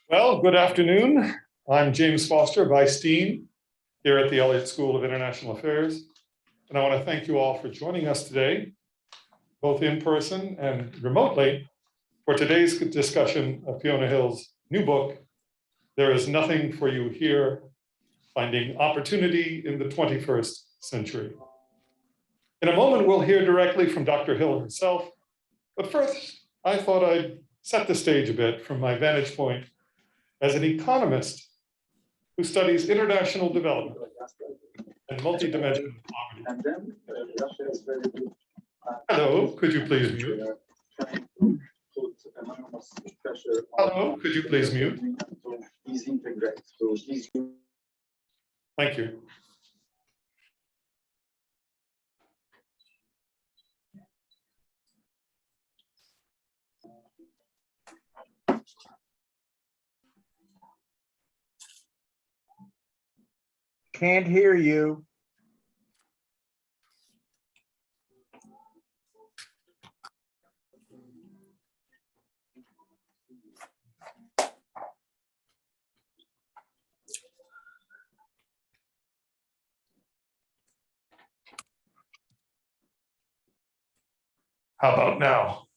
Well, good afternoon. I'm James Foster, Vice Dean here at the Elliott School of International Affairs. And I want to thank you all for joining us today, both in person and remotely, for today's discussion of Fiona Hill's new book, There Is Nothing for You Here, Finding Opportunity in the 21st Century. In a moment, we'll hear directly from Dr. Hill herself. But first, I thought I'd set the stage a bit from my vantage point as an economist who studies international development and multidimensional poverty. Hello, could you please mute? Hello, could you please mute? Thank you. Can't hear you. How about now?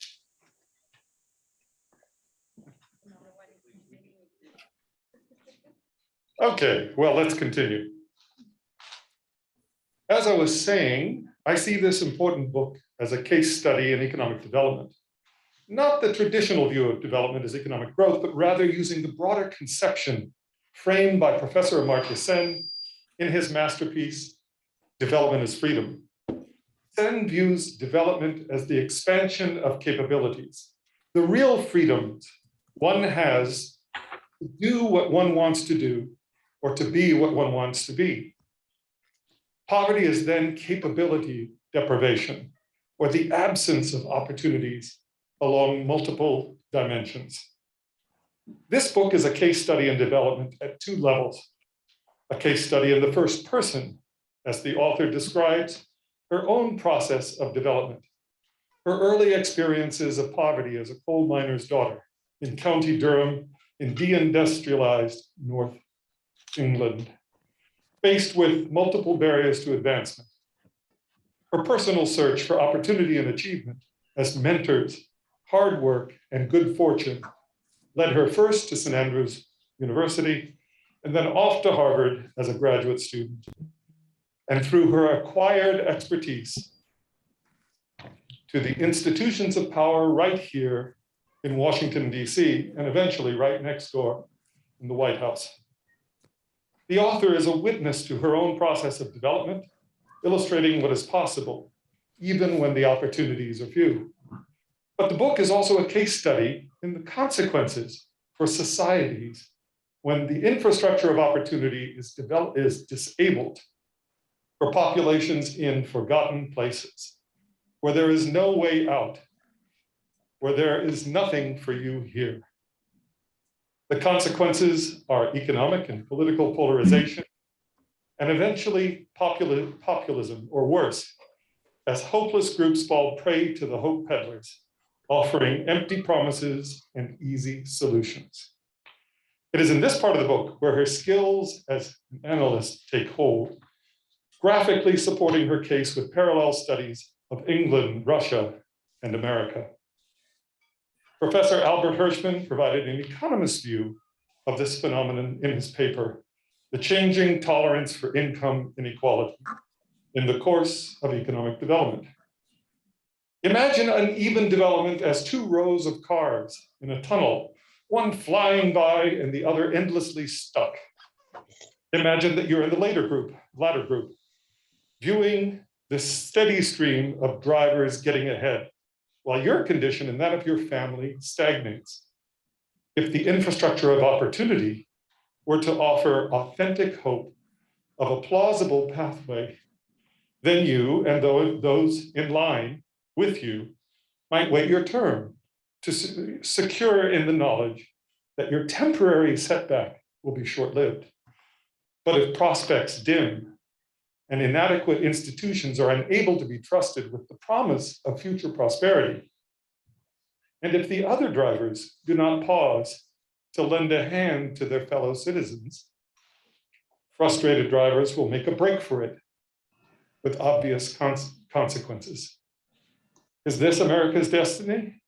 Okay, well, let's continue. As I was saying, I see this important book as a case study in economic development. Not the traditional view of development as economic growth, but rather using the broader conception framed by Professor Amartya Sen in his masterpiece, Development as Freedom. Sen views development as the expansion of capabilities, the real freedoms one has to do what one wants to do or to be what one wants to be. Poverty is then capability deprivation, or the absence of opportunities along multiple dimensions. This book is a case study in development at two levels. A case study in the first person, as the author describes her own process of development, her early experiences of poverty as a coal miner's daughter in County Durham in deindustrialized North England, faced with multiple barriers to advancement. Her personal search for opportunity and achievement as mentors, hard work, and good fortune led her first to St. Andrews University and then off to Harvard as a graduate student. And through her acquired expertise to the institutions of power right here in Washington, DC, and eventually right next door in the White House. The author is a witness to her own process of development, illustrating what is possible, even when the opportunities are few. But the book is also a case study in the consequences for societies when the infrastructure of opportunity is disabled for populations in forgotten places, where there is no way out, where there is nothing for you here. The consequences are economic and political polarization, and eventually populism, or worse, as hopeless groups fall prey to the hope peddlers, offering empty promises and easy solutions. It is in this part of the book where her skills as an analyst take hold, graphically supporting her case with parallel studies of England, Russia, and America. Professor Albert Hirschman provided an economist's view of this phenomenon in his paper, The Changing Tolerance for Income Inequality, in the course of economic development. Imagine uneven development as two rows of cars in a tunnel, one flying by and the other endlessly stuck. Imagine that you're in the latter group, viewing this steady stream of drivers getting ahead, while your condition and that of your family stagnates. If the infrastructure of opportunity were to offer authentic hope of a plausible pathway, then you and those in line with you might wait your turn to secure in the knowledge that your temporary setback will be short-lived. But if prospects dim and inadequate institutions are unable to be trusted with the promise of future prosperity, and if the other drivers do not pause to lend a hand to their fellow citizens. Frustrated drivers will make a break for it with obvious consequences. Is this America's destiny?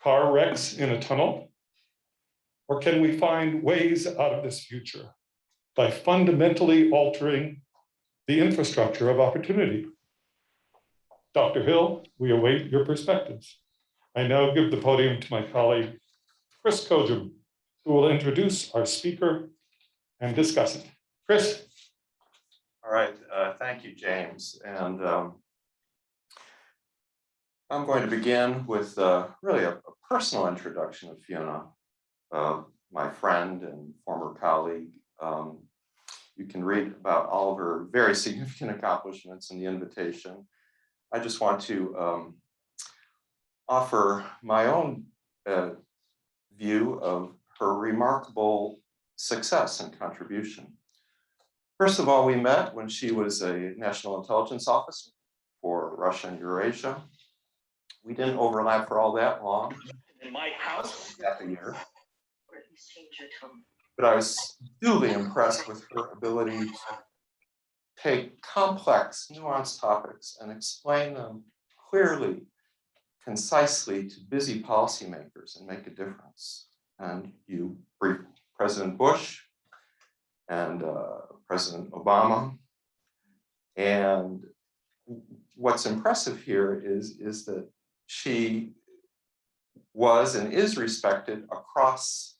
Car wrecks in a tunnel? Or can we find ways out of this future by fundamentally altering the infrastructure of opportunity? Dr. Hill, we await your perspectives. I now give the podium to my colleague, Chris Kojum, who will introduce our speaker and discuss it. Chris. All right, thank you, James. And I'm going to begin with really a personal introduction of Fiona, my friend and former colleague. You can read about all of her very significant accomplishments in the invitation. I just want to offer my own view of her remarkable success and contribution. First of all, we met when she was a national intelligence officer for Russia and Eurasia. We didn't overlap for all that long. In my house, half a year. But I was duly impressed with her ability to take complex, nuanced topics and explain them clearly, concisely to busy policymakers and make a difference. And you briefed President Bush and President Obama. And what's impressive here is that she was and is respected across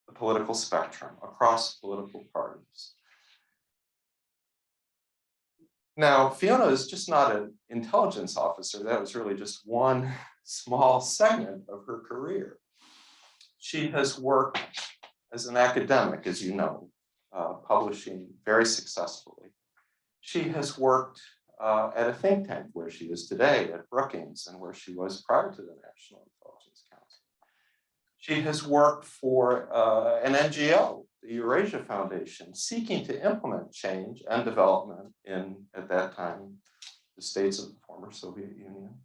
the political spectrum, across political parties. Now, Fiona is just not an intelligence officer. That was really just one small segment of her career. She has worked as an academic, as you know, publishing very successfully. She has worked at a think tank where she is today, at Brookings, and where she was prior to the National Intelligence Council. She has worked for an NGO, the Eurasia Foundation, seeking to implement change and development in, at that time, the states of the former Soviet Union.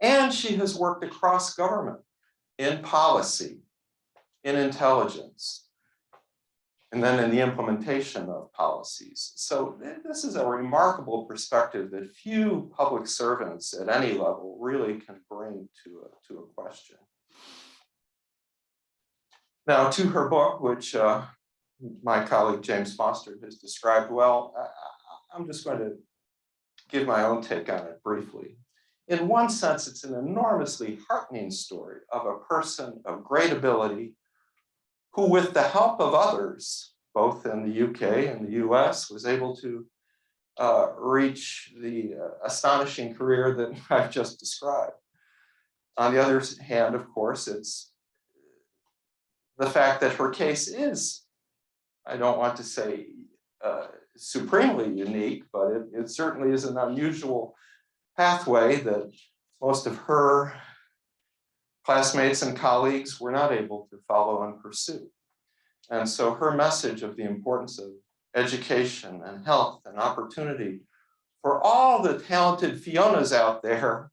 And she has worked across government, in policy, in intelligence, and then in the implementation of policies. So this is a remarkable perspective that few public servants at any level really can bring to a question. Now, to her book, which my colleague James Foster has described well, I'm just going to give my own take on it briefly. In one sense, it's an enormously heartening story of a person of great ability who, with the help of others, both in the UK and the US, was able to reach the astonishing career that I've just described. On the other hand, of course, it's the fact that her case is, I don't want to say supremely unique, but it certainly is an unusual pathway that most of her classmates and colleagues were not able to follow and pursue. And so her message of the importance of education and health and opportunity for all the talented Fionas out there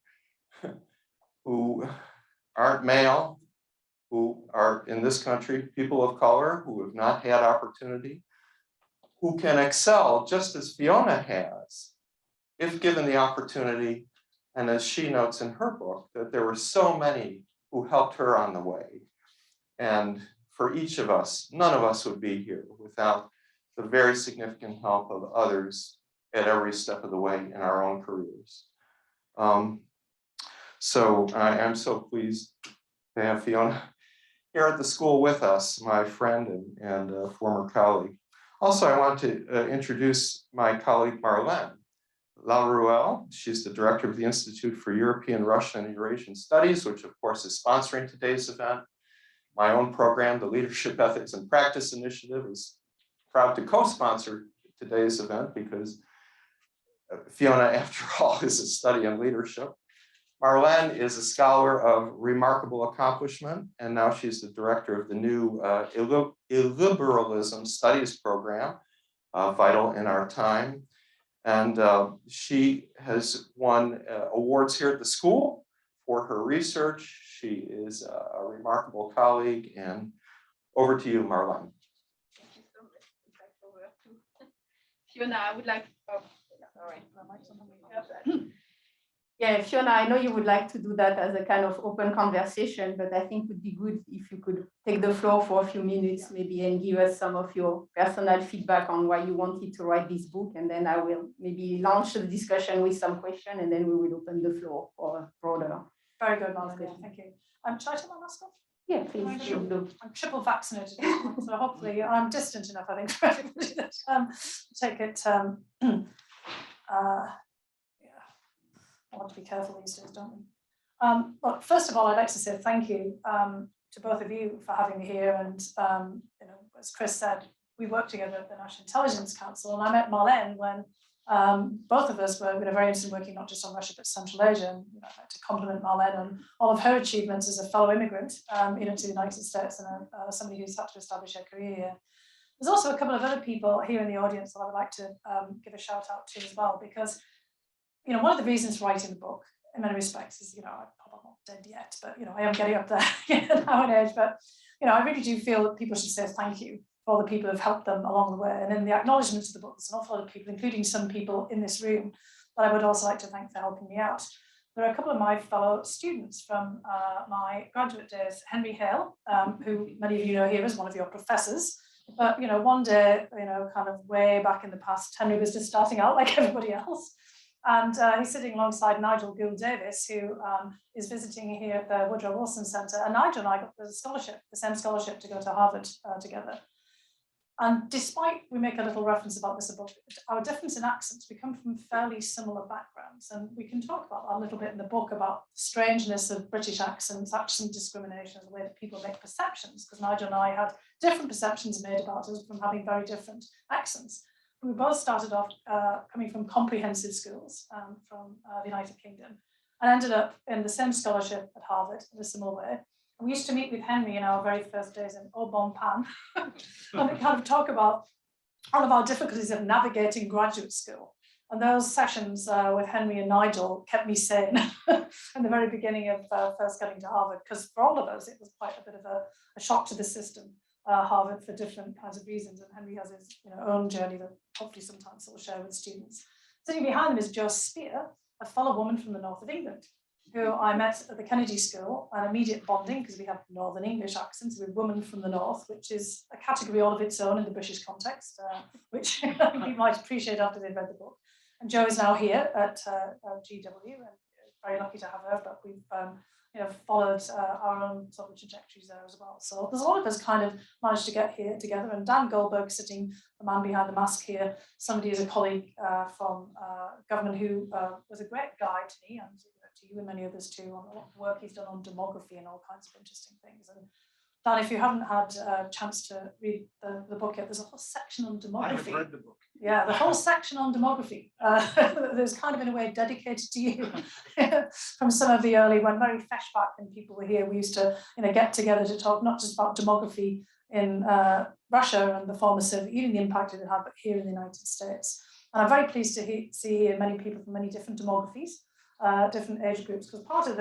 who aren't male, who are in this country, people of color, who have not had opportunity, who can excel just as Fiona has, if given the opportunity. And as she notes in her book, that there were so many who helped her on the way. And for each of us, none of us would be here without the very significant help of others at every step of the way in our own careers. So I am so pleased to have Fiona here at the school with us, my friend and former colleague. Also, I want to introduce my colleague Marlene Laruelle. She's the director of the Institute for European, Russian, and Eurasian Studies, which of course is sponsoring today's event. My own program, the Leadership, Ethics, and Practice Initiative, is proud to co-sponsor today's event because Fiona, after all, is a study in leadership. Marlene is a scholar of remarkable accomplishment, and now she's the director of the new Illiberalism Studies program, vital in our time. And she has won awards here at the school for her research. She is a remarkable colleague and Over to you, Marlene. Thank you so much. In fact, over to Fiona, I would like, oh, all right, my mic's on the way. Yeah, Fiona, I know you would like to do that as a kind of open conversation, but I think it would be good if you could take the floor for a few minutes, maybe, and give us some of your personal feedback on why you wanted to write this book. And then I will maybe launch the discussion with some question, and then we will open the floor for a broader. Very good, Marlene. Yeah, thank you. Shall I take my mask off? Yeah, please. I'm triple vaccinated, so hopefully I'm distant enough, I think, for everybody that take it. Yeah, I want to be careful these days, don't we? Well, first of all, I'd like to say thank you to both of you for having me here. And you know, as Chris said, we worked together at the National Intelligence Council, and I met Marlene when both of us were very interested in working not just on Russia but Central Asia. And you know, I'd like to compliment Marlene on all of her achievements as a fellow immigrant, you know, to the United States, and somebody who's had to establish her career here. There's also a couple of other people here in the audience that I would like to give a shout out to as well, because you know, one of the reasons for writing the book, in many respects, is, you know, I'm probably not dead yet, but you know, I am getting up there now in age. But you know, I really do feel that people should say thank you for all the people who've helped them along the way. And in the acknowledgements of the book, there's an awful lot of people, including some people in this room, that I would also like to thank for helping me out. There are a couple of my fellow students from my graduate days, Henry Hill, who many of you know here as one of your professors. But you know, one day, you know, kind of way back in the past, Henry was just starting out like everybody else. And he's sitting alongside Nigel Gould Davis, who is visiting here at the Woodrow Wilson Centre. And Nigel and I got the scholarship, the same scholarship, to go to Harvard together. And despite we make a little reference about this book, our difference in accents, we come from fairly similar backgrounds. And we can talk about that a little bit in the book, about the strangeness of British accents, accent discrimination, the way that people make perceptions, because Nigel and I had different perceptions made about us from having very different accents. We both started off coming from comprehensive schools from the United Kingdom, and ended up in the same scholarship at Harvard in a similar way. And we used to meet with Henry in our very first days in Au Bon Pain, and we kind of talk about all of our difficulties of navigating graduate school. And those sessions with Henry and Nigel kept me sane in the very beginning of first getting to Harvard, because for all of us, it was quite a bit of a shock to the system. Harvard for different kinds of reasons, and Henry has his own journey that hopefully sometimes he'll share with students. Sitting behind him is Jo Spear, a fellow woman from the north of England, who I met at the Kennedy School, and immediate bonding because we have Northern English accents with women from the north, which is a category all of its own in the British context, which I think you might appreciate after they've read the book. And Jo is now here at GW, and very lucky to have her, but we've followed our own sort of trajectories there as well. So there's a lot of us kind of managed to get here together. And Dan Goldberg, sitting, the man behind the mask here, somebody who's a colleague from government who was a great guide to me and to you and many others too, on a lot of work he's done on demography and all kinds of interesting things. And Dan, if you haven't had a chance to read the book yet, there's a whole section on demography. I have read the book. Yeah, the whole section on demography there's kind of in a way dedicated to you from some of the early, when very fresh back when people were here, we used to get together to talk not just about demography in Russia and the former Soviet Union, the impact it had, but here in the United States. And I'm very pleased to see here many people from many different demographies, different age groups, because part of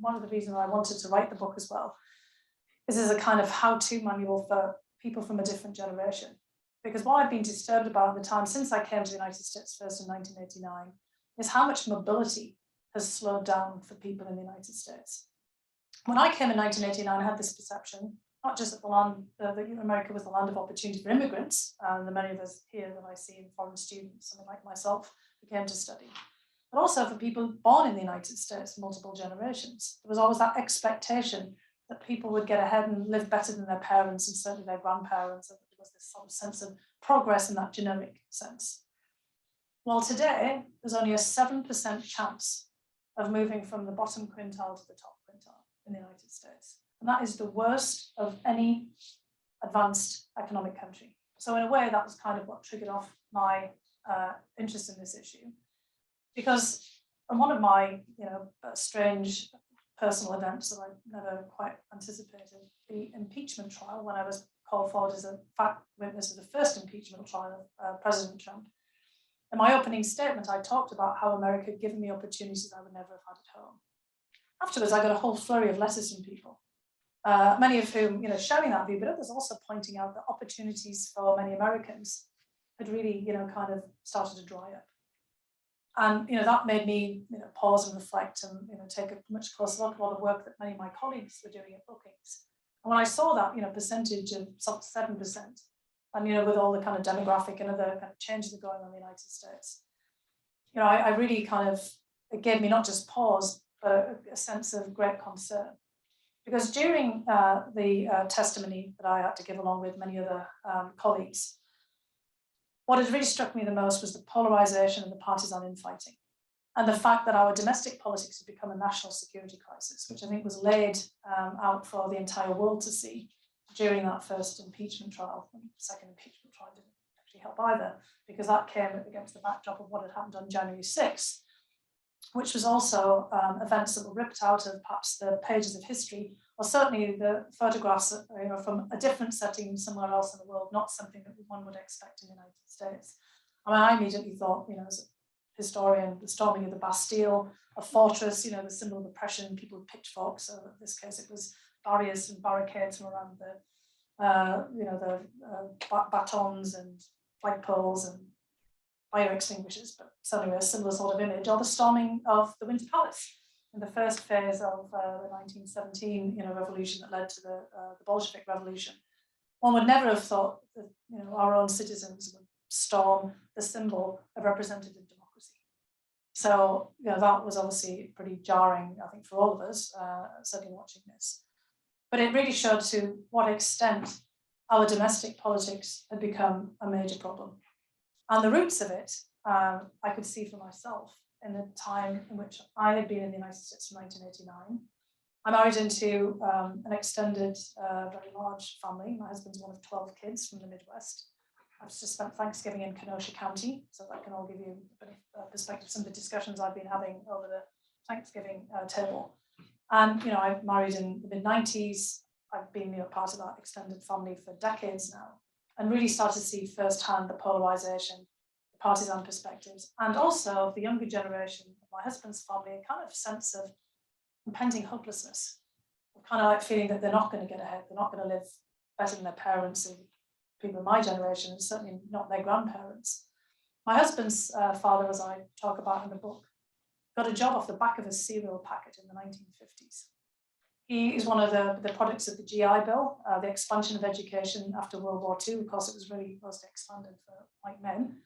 one of the reasons I wanted to write the book as well is as a kind of how-to manual for people from a different generation. Because what I've been disturbed about in the time since I came to the United States first in 1989 is how much mobility has slowed down for people in the United States. When I came in 1989, I had this perception, not just that America was the land of opportunity for immigrants, and the many of us here that I see in foreign students, something like myself, who came to study, but also for people born in the United States, multiple generations. There was always that expectation that people would get ahead and live better than their parents and certainly their grandparents. And there was this sort of sense of progress in that generic sense. Well, today, there's only a 7% chance of moving from the bottom quintile to the top quintile in the United States. And that is the worst of any advanced economic country. So in a way, that was kind of what triggered off my interest in this issue. Because on one of my, strange personal events that I never quite anticipated, the impeachment trial, when I was called forward as a fact witness of the first impeachment trial of President Trump. In my opening statement, I talked about how America had given me opportunities I would never have had at home. Afterwards, I got a whole flurry of letters from people many of whom, sharing that view, but others also pointing out that opportunities for many Americans had really, kind of started to dry up. And, that made me, pause and reflect and, take a much closer look at all the work that many of my colleagues were doing at Brookings. And when I saw that, percentage of 7%, and, with all the kind of demographic and other kind of changes that are going on in the United States, I really kind of, it gave me not just pause, but a sense of great concern. Because during the testimony that I had to give along with many other colleagues, what has really struck me the most was the polarization and the partisan infighting, and the fact that our domestic politics had become a national security crisis, which I think was laid out for the entire world to see during that first impeachment trial. And the second impeachment trial didn't actually help either, because that came against the backdrop of what had happened on January 6th, which was also events that were ripped out of perhaps the pages of history, or certainly the photographs from a different setting somewhere else in the world, not something that one would expect in the United States. I mean, I immediately thought, as a historian, the storming of the Bastille, a fortress, the symbol of oppression, people with pitchforks. So in this case, it was barriers and barricades from around the batons and flagpoles and fire extinguishers, but certainly a similar sort of image, or the storming of the Winter Palace in the first phase of the 1917 revolution that led to the Bolshevik Revolution. One would never have thought that our own citizens would storm the symbol of representative democracy. So that was obviously pretty jarring, I think, for all of us, certainly watching this. But it really showed to what extent our domestic politics had become a major problem. And the roots of it, I could see for myself in the time in which I had been in the United States from 1989. I married into an extended, very large family. My husband's one of 12 kids from the Midwest. I've just spent Thanksgiving in Kenosha County, so that can all give you a bit of perspective, some of the discussions I've been having over the Thanksgiving table. And, I married in the mid-90s. I've been part of that extended family for decades now, and really started to see firsthand the polarization, the partisan perspectives, and also the younger generation of my husband's family, a kind of sense of impending hopelessness, kind of like feeling that they're not going to get ahead, they're not going to live better than their parents and people of my generation, and certainly not their grandparents. My husband's father, as I talk about in the book, got a job off the back of a cereal packet in the 1950s. He is one of the products of the GI Bill, the expansion of education after World War II. Of course, it was really mostly expanded for white men,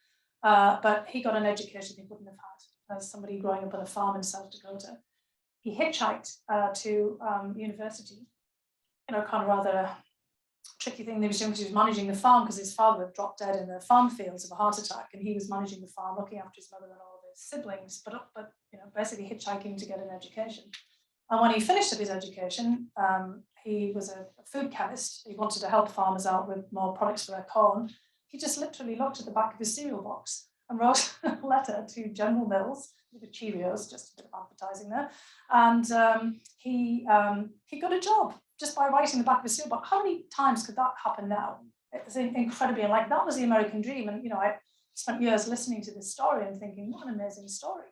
but he got an education he wouldn't have had as somebody growing up on a farm in South Dakota. He hitchhiked to university, kind of rather a tricky thing he was doing, because he was managing the farm, because his father had dropped dead in the farm fields of a heart attack, and he was managing the farm, looking after his mother and all of his siblings, but basically hitchhiking to get an education. And when he finished up his education, he was a food chemist. He wanted to help farmers out with more products for their corn. He just literally looked at the back of his cereal box and wrote a letter to General Mills, with Cheerios, just a bit of advertising there. And he got a job just by writing the back of his cereal box. How many times could that happen now? It's incredibly unlike. That was the American dream. And I spent years listening to this story and thinking, what an amazing story.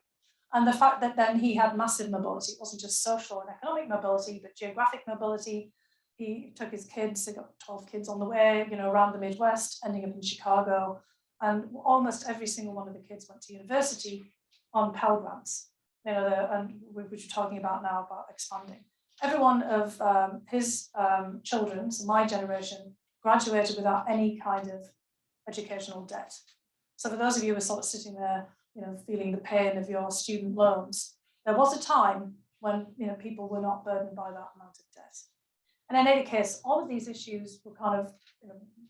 And the fact that then he had massive mobility. It wasn't just social and economic mobility, but geographic mobility. He took his kids, he got 12 kids on the way, around the Midwest, ending up in Chicago. And almost every single one of the kids went to university on Pell Grants, and which we're talking about now, about expanding. Every one of his children, so my generation, graduated without any kind of educational debt. So for those of you who are sort of sitting there, feeling the pain of your student loans, there was a time when people were not burdened by that amount of debt. And in any case, all of these issues were kind of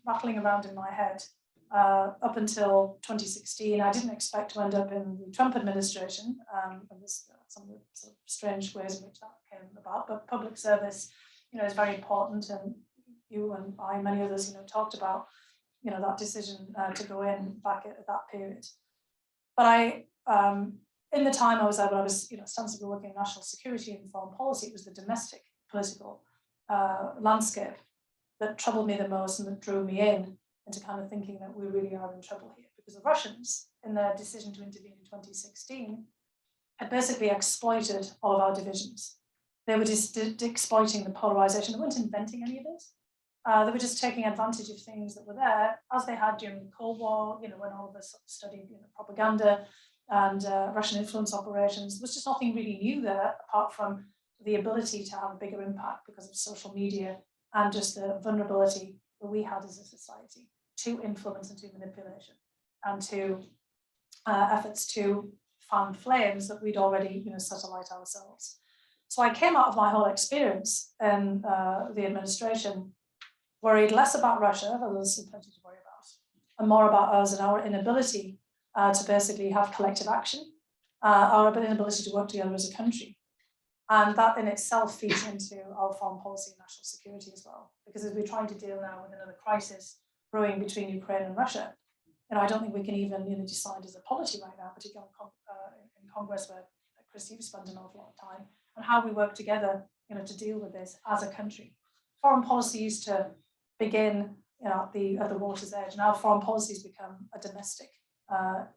rattling around in my head up until 2016. I didn't expect to end up in the Trump administration, and there's some of the sort of strange ways in which that came about. But public service, is very important, and you and I, many others, talked about that decision to go in back at that period. But I, in the time I was there, when I was ostensibly working in national security and foreign policy, it was the domestic political landscape that troubled me the most and that drew me into kind of thinking that we really are in trouble here, because the Russians, in their decision to intervene in 2016, had basically exploited all of our divisions. They were just exploiting the polarization. They weren't inventing any of it. They were just taking advantage of things that were there, as they had during the Cold War, when all of us studied propaganda and Russian influence operations. There was just nothing really new there, apart from the ability to have a bigger impact because of social media and just the vulnerability that we had as a society to influence and to manipulation and to efforts to fan flames that we'd already set alight ourselves. So I came out of my whole experience in the administration worried less about Russia, though there's still plenty to worry about, and more about us and our inability to basically have collective action, our inability to work together as a country. And that in itself feeds into our foreign policy and national security as well. Because as we're trying to deal now with another crisis brewing between Ukraine and Russia, I don't think we can even decide as a polity right now, particularly in Congress, where Chris, you've spent an awful lot of time, on how we work together to deal with this as a country. Foreign policy used to begin at the water's edge. Now foreign policy has become a domestic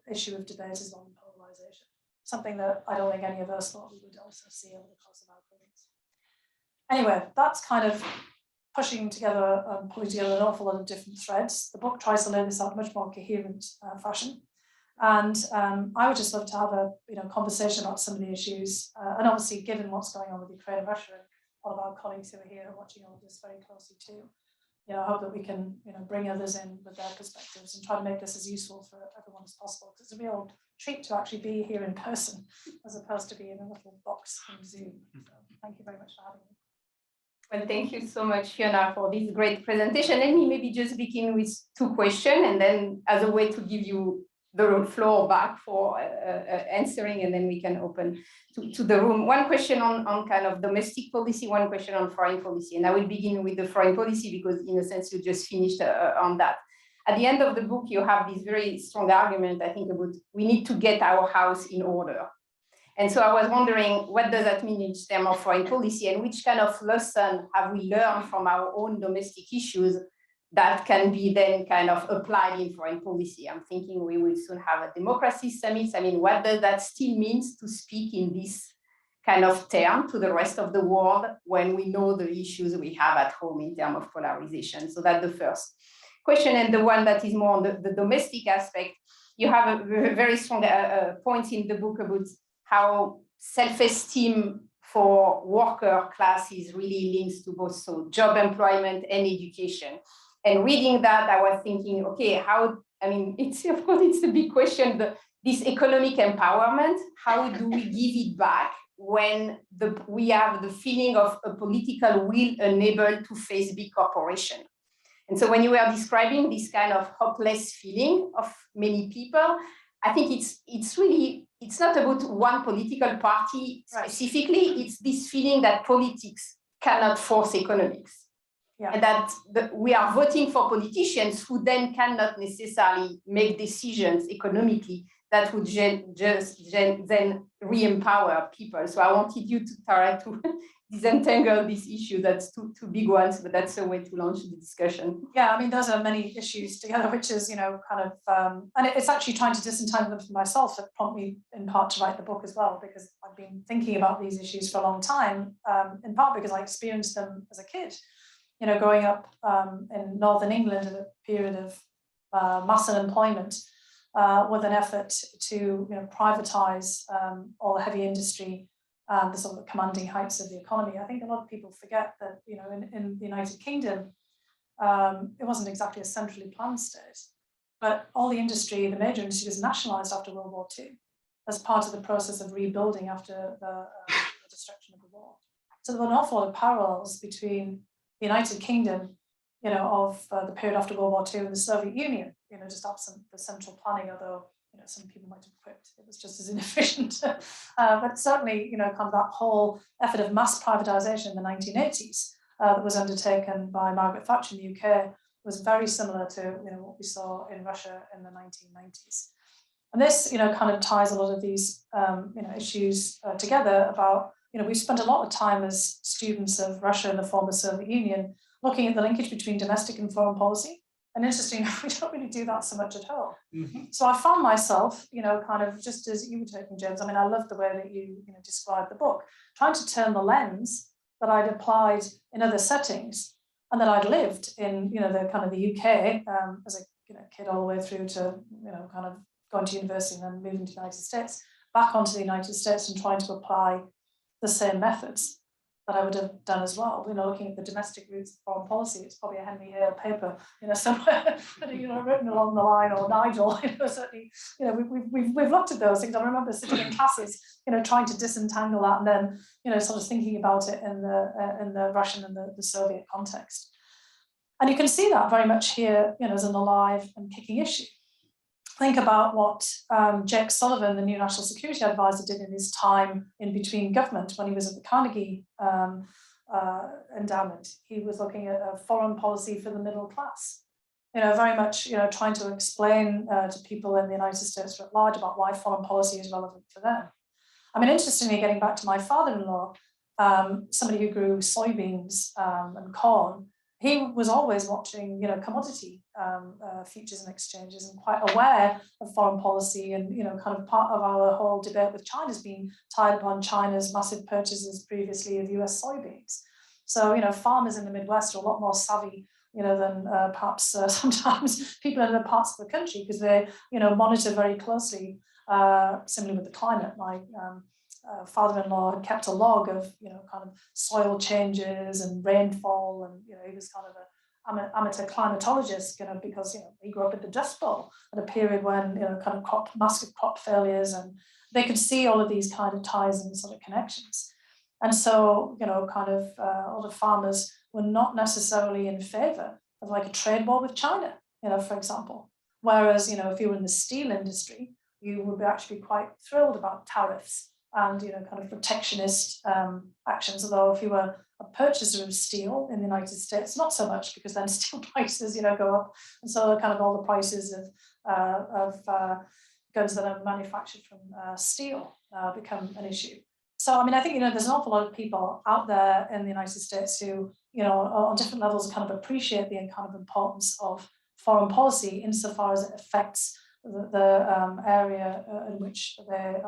issue of debate as well, and polarization. Something that I don't think any of us thought we would also see over the course of our careers. Anyway, that's kind of pulling together an awful lot of different threads. The book tries to lay this out in a much more coherent fashion. And I would just love to have a conversation about some of the issues. And obviously, given what's going on with Ukraine and Russia, and all of our colleagues who are here are watching all of this very closely too. I hope that we can bring others in with their perspectives and try to make this as useful for everyone as possible, because it's a real treat to actually be here in person as opposed to be in a little box on Zoom. So thank you very much for having me. Well, thank you so much, Fiona, for this great presentation. Let me maybe just begin with 2 questions, and then as a way to give you the floor back for answering, and then we can open to the room. One question on kind of domestic policy, one question on foreign policy. And I will begin with the foreign policy because in a sense you just finished on that. At the end of the book, you have this very strong argument, I think, about we need to get our house in order. And so I was wondering, what does that mean in terms of foreign policy, and which kind of lesson have we learned from our own domestic issues that can be then kind of applied in foreign policy? I'm thinking we will soon have a democracy summit. I mean, what does that still mean to speak in this kind of term to the rest of the world when we know the issues we have at home in terms of polarization? So that's the first question. And the one that is more on the domestic aspect, you have a very strong point in the book about how self-esteem for worker classes really links to both job employment and education. And reading that, I was thinking, okay, it's of course it's a big question, this economic empowerment, how do we give it back when we have the feeling of a political will unable to face big corporation? And so when you were describing this kind of hopeless feeling of many people, I think it's not about one political party specifically, it's this feeling that politics cannot force economics. Yeah. And that we are voting for politicians who then cannot necessarily make decisions economically that would then re-empower people. So I wanted you to try to disentangle this issue. That's two big ones, but that's a way to launch the discussion. Yeah, I mean, those are many issues together, which is, and it's actually trying to disentangle them for myself that prompted me in part to write the book as well, because I've been thinking about these issues for a long time, in part because I experienced them as a kid. Growing up in Northern England in a period of mass unemployment with an effort to privatize all the heavy industry and the sort of commanding heights of the economy. I think a lot of people forget that in the United Kingdom, it wasn't exactly a centrally planned state, but all the major industry was nationalized after World War II as part of the process of rebuilding after the destruction of the war. So there were an awful lot of parallels between the United Kingdom, of the period after World War II and the Soviet Union, just absent the central planning, although, some people might have quipped it was just as inefficient. But certainly, kind of that whole effort of mass privatization in the 1980s that was undertaken by Margaret Thatcher in the UK was very similar to, what we saw in Russia in the 1990s. And this, kind of ties a lot of these, issues together about, we've spent a lot of time as students of Russia and the former Soviet Union looking at the linkage between domestic and foreign policy. And interestingly, we don't really do that so much at home. Mhm. So I found myself, kind of just as you were talking, James, I mean, I love the way that you described the book, trying to turn the lens that I'd applied in other settings and that I'd lived in, the kind of the UK as a kid all the way through to, kind of going to university and then moving to the United States, back onto the United States and trying to apply the same methods that I would have done as well. Looking at the domestic roots of foreign policy, it's probably a Henry Hale paper, somewhere, written along the line, or Nigel, certainly, we've looked at those things. I remember sitting in classes, trying to disentangle that, and then, sort of thinking about it in the Russian and the Soviet context. And you can see that very much here, as an alive and kicking issue. Think about what Jake Sullivan, the new National Security Advisor, did in his time in between government when he was at the Carnegie Endowment. He was looking at a foreign policy for the middle class, very much, trying to explain to people in the United States at large about why foreign policy is relevant for them. I mean, interestingly, getting back to my father-in-law, somebody who grew soybeans and corn, he was always watching, commodity futures and exchanges, and quite aware of foreign policy, and kind of part of our whole debate with China has been tied upon China's massive purchases previously of US soybeans. So farmers in the Midwest are a lot more savvy, than perhaps sometimes people in other parts of the country, because they monitor very closely. Similarly with the climate, my father-in-law had kept a log of kind of soil changes and rainfall, and he was kind of an amateur climatologist, because he grew up in the Dust Bowl at a period when kind of massive crop failures, and they could see all of these kind of ties and sort of connections. And so kind of a lot of farmers were not necessarily in favor of like a trade war with China, for example. Whereas if you were in the steel industry, you would actually be quite thrilled about tariffs and kind of protectionist actions. Although if you were a purchaser of steel in the United States, not so much, because then steel prices go up, and so kind of all the prices of goods that are manufactured from steel become an issue. So I mean, I think there's an awful lot of people out there in the United States who on different levels kind of appreciate the kind of importance of foreign policy insofar as it affects the area in which they're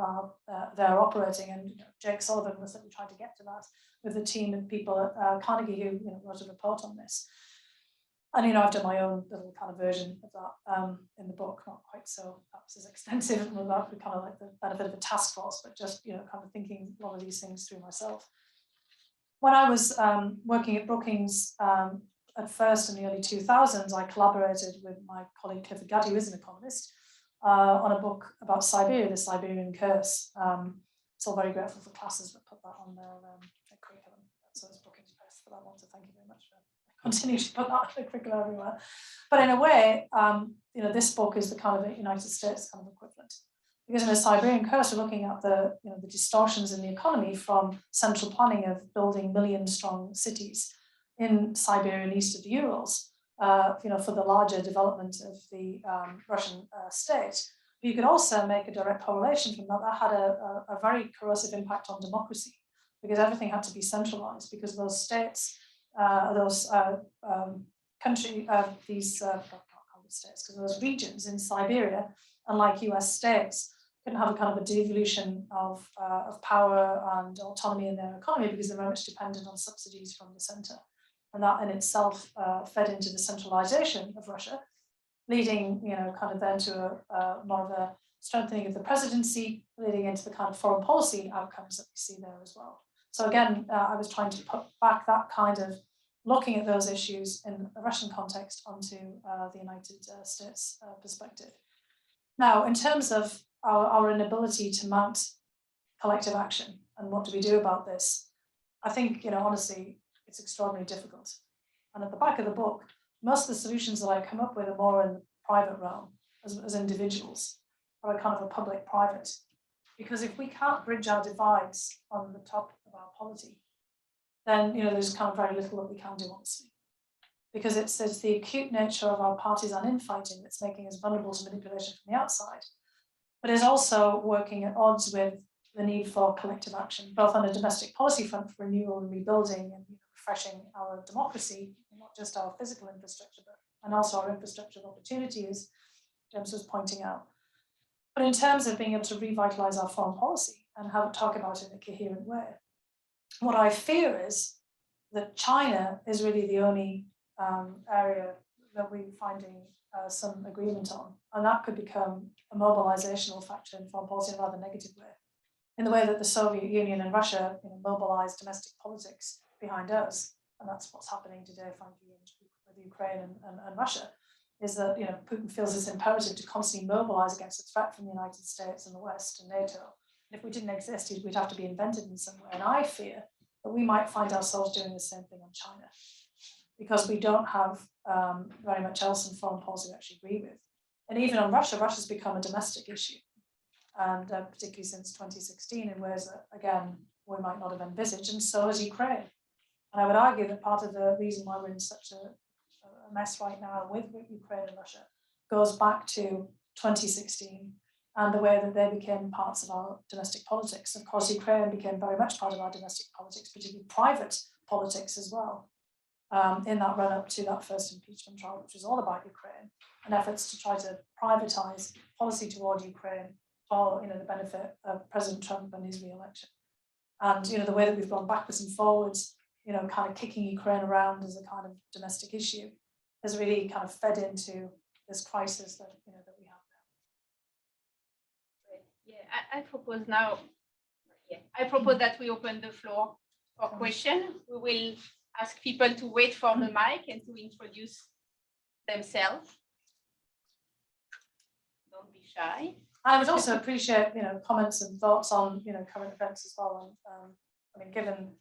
operating. And Jake Sullivan was certainly trying to get to that with the team of people at Carnegie who wrote a report on this. And I've done my own little kind of version of that in the book, not quite so perhaps as extensive, without the kind of like the benefit of a task force, but just kind of thinking a lot of these things through myself. When I was working at Brookings at first in the early 2000s, I collaborated with my colleague Clifford Gaddy, who is an economist, on a book about Siberia, the Siberian Curse. So very grateful for classes that put that on their curriculum. So it's Brookings Press for that one, so thank you very much for continuing to put that on the curriculum everywhere. But in a way, this book is the kind of United States kind of equivalent. Because in the Siberian Curse, we're looking at the the distortions in the economy from central planning of building million-strong cities in Siberia and east of the Urals, for the larger development of the Russian state. But you could also make a direct correlation from that. That had a very corrosive impact on democracy, because everything had to be centralized, because those states, states, because those regions in Siberia, unlike US states, couldn't have a kind of a devolution of power and autonomy in their economy, because they're very much dependent on subsidies from the center. And that in itself fed into the centralization of Russia, leading, kind of then to a more of a strengthening of the presidency, leading into the kind of foreign policy outcomes that we see there as well. So again, I was trying to put back that kind of looking at those issues in a Russian context onto the United States perspective. Now, in terms of our inability to mount collective action and what do we do about this, I think, honestly, it's extraordinarily difficult. And at the back of the book, most of the solutions that I come up with are more in the private realm as individuals, or a kind of a public-private. Because if we can't bridge our divides on the top of our polity, then there's kind of very little that we can do, honestly. Because it's the acute nature of our partisan infighting that's making us vulnerable to manipulation from the outside. But it's also working at odds with the need for collective action, both on a domestic policy front for renewal and rebuilding and refreshing our democracy, not just our physical infrastructure, but and also our infrastructure of opportunity, as James was pointing out. But in terms of being able to revitalize our foreign policy and how to talk about it in a coherent way, what I fear is that China is really the only area that we're finding some agreement on, and that could become a mobilizational factor in foreign policy in a rather negative way, in the way that the Soviet Union and Russia mobilized domestic politics behind us, and that's what's happening today, frankly, with Ukraine and Russia, is that Putin feels this imperative to constantly mobilize against a threat from the United States and the West and NATO. And if we didn't exist, we'd have to be invented in some way. And I fear that we might find ourselves doing the same thing on China, because we don't have very much else in foreign policy we actually agree with. And even on Russia, Russia's become a domestic issue, and particularly since 2016 in ways that, again, we might not have envisaged, and so has Ukraine. And I would argue that part of the reason why we're in such a mess right now with Ukraine and Russia goes back to 2016 and the way that they became parts of our domestic politics. Of course, Ukraine became very much part of our domestic politics, particularly private politics as well, in that run-up to that first impeachment trial, which was all about Ukraine, and efforts to try to privatize policy toward Ukraine for the benefit of President Trump and his re-election. And the way that we've gone backwards and forwards, kind of kicking Ukraine around as a kind of domestic issue, has really kind of fed into this crisis that that we have now. Yeah, I propose now. Yeah, I propose that we open the floor for questions. We will ask people to wait for the mic and to introduce themselves. Don't be shy. I would also appreciate comments and thoughts on current events as well. And I mean, given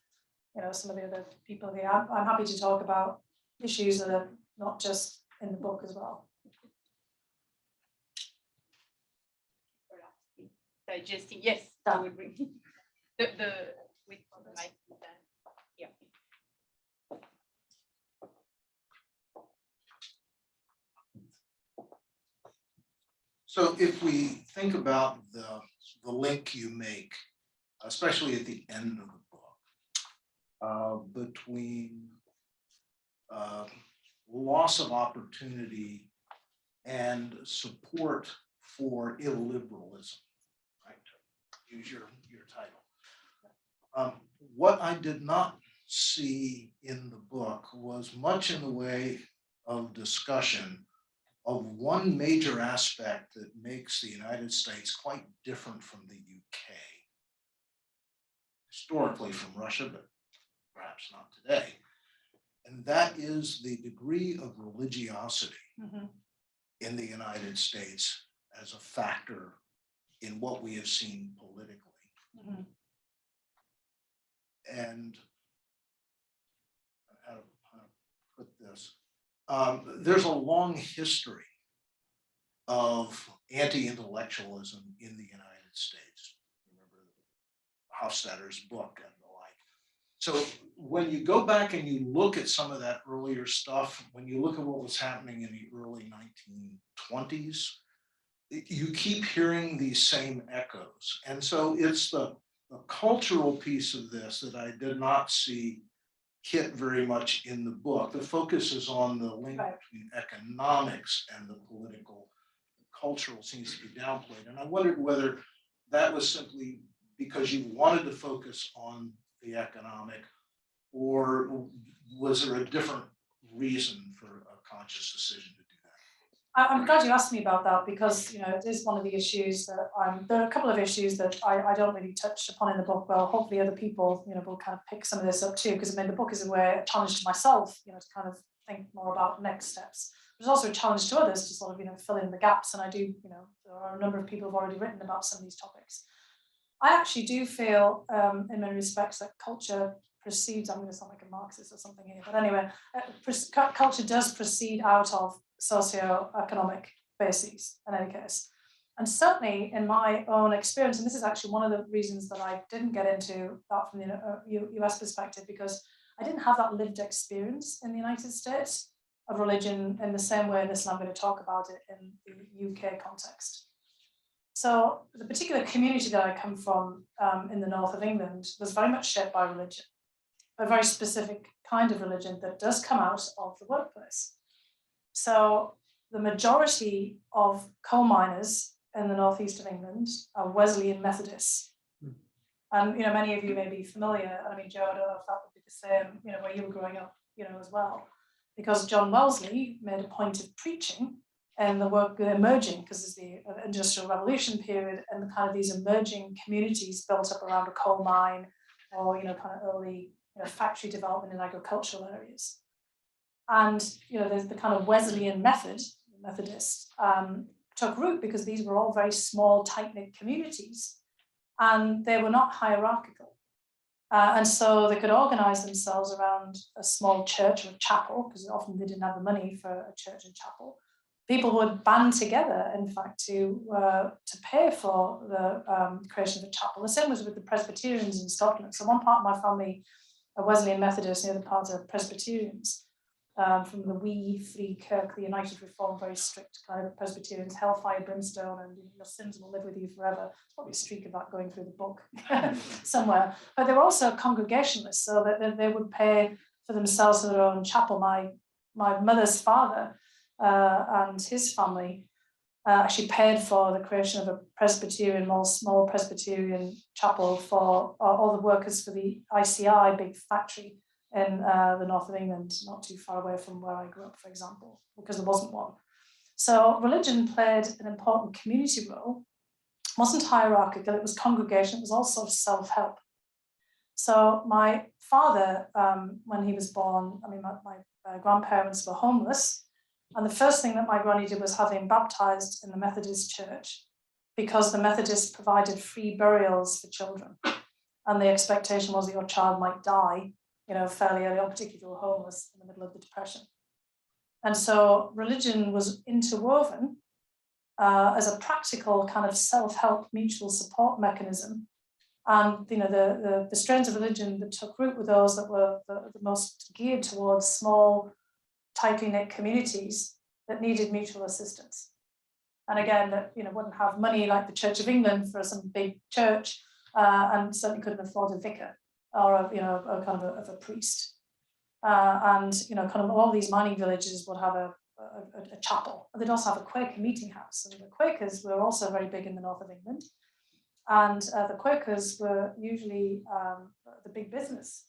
some of the other people here, I'm happy to talk about issues that are not just in the book as well. Digesting, yes, I will bring the wait for the mic. Yeah. So if we think about the link you make, especially at the end of the book, between loss of opportunity and support for illiberalism, right? To use your title. What I did not see in the book was much in the way of discussion of one major aspect that makes the United States quite different from the UK. Historically from Russia, but perhaps not today. And that is the degree of religiosity in the United States as a factor in what we have seen politically. And how to put this, there's a long history of anti-intellectualism in the United States. Remember Hofstadter's book and the like. So when you go back and you look at some of that earlier stuff, when you look at what was happening in the early 1920s, you keep hearing these same echoes. And so it's the cultural piece of this that I did not see hit very much in the book. The focus is on the link between economics and the political. The cultural seems to be downplayed. And I wondered whether that was simply because you wanted to focus on the economic, or was there a different reason for a conscious decision to do that? I'm glad you asked me about that, because it is one of the issues that there are a couple of issues that I don't really touch upon in the book. Well, hopefully other people will kind of pick some of this up too, because I mean the book is a way, a challenge to myself to kind of think more about next steps. There's also a challenge to others to sort of fill in the gaps, and I do there are a number of people who've already written about some of these topics. I actually do feel in many respects that culture proceeds, I'm going to sound like a Marxist or something here, but anyway, culture does proceed out of socioeconomic bases in any case. And certainly in my own experience, and this is actually one of the reasons that I didn't get into that from the US perspective, because I didn't have that lived experience in the United States of religion in the same way as I'm going to talk about it in the UK context. So the particular community that I come from in the north of England was very much shaped by religion, a very specific kind of religion that does come out of the workplace. So the majority of coal miners in the northeast of England are Wesleyan Methodists. And many of you may be familiar. I mean, Joe, I don't know if that would be the same, where you were growing up, as well, because John Wellesley made a point of preaching and the work emerging, because it's the Industrial Revolution period, and the kind of these emerging communities built up around a coal mine, or kind of early factory development in agricultural areas. And there's the kind of Wesleyan Methodist took root because these were all very small, tight-knit communities, and they were not hierarchical. And so they could organize themselves around a small church or a chapel, because often they didn't have the money for a church and chapel. People would band together, in fact, to pay for the creation of a chapel. The same was with the Presbyterians in Scotland. So one part of my family are Wesleyan Methodists, the other part are Presbyterians. From the wee free kirk, the United Reformed, very strict kind of Presbyterians, hellfire, brimstone, and your sins will live with you forever. There's probably a streak of that going through the book somewhere. But they were also congregationalists, so that they would pay for themselves their own chapel. My mother's father and his family actually paid for the creation of a Presbyterian, small Presbyterian chapel for all the workers for the ICI big factory in the north of England, not too far away from where I grew up, for example, because there wasn't one. So religion played an important community role. It wasn't hierarchical, it was congregation, it was all sort of self-help. So my father, when he was born, I mean, my grandparents were homeless, and the first thing that my granny did was have him baptized in the Methodist church, because the Methodists provided free burials for children. And the expectation was that your child might die fairly early on, particularly if you were homeless in the middle of the Depression. And so religion was interwoven as a practical kind of self-help mutual support mechanism. And the strands of religion that took root were those that were the most geared towards small, tightly knit communities that needed mutual assistance. And again, that wouldn't have money like the Church of England for some big church, and certainly couldn't afford a vicar or a kind of a priest. And kind of all these mining villages would have a chapel. They'd also have a Quaker meeting house. And the Quakers were also very big in the north of England. And the Quakers were usually the big business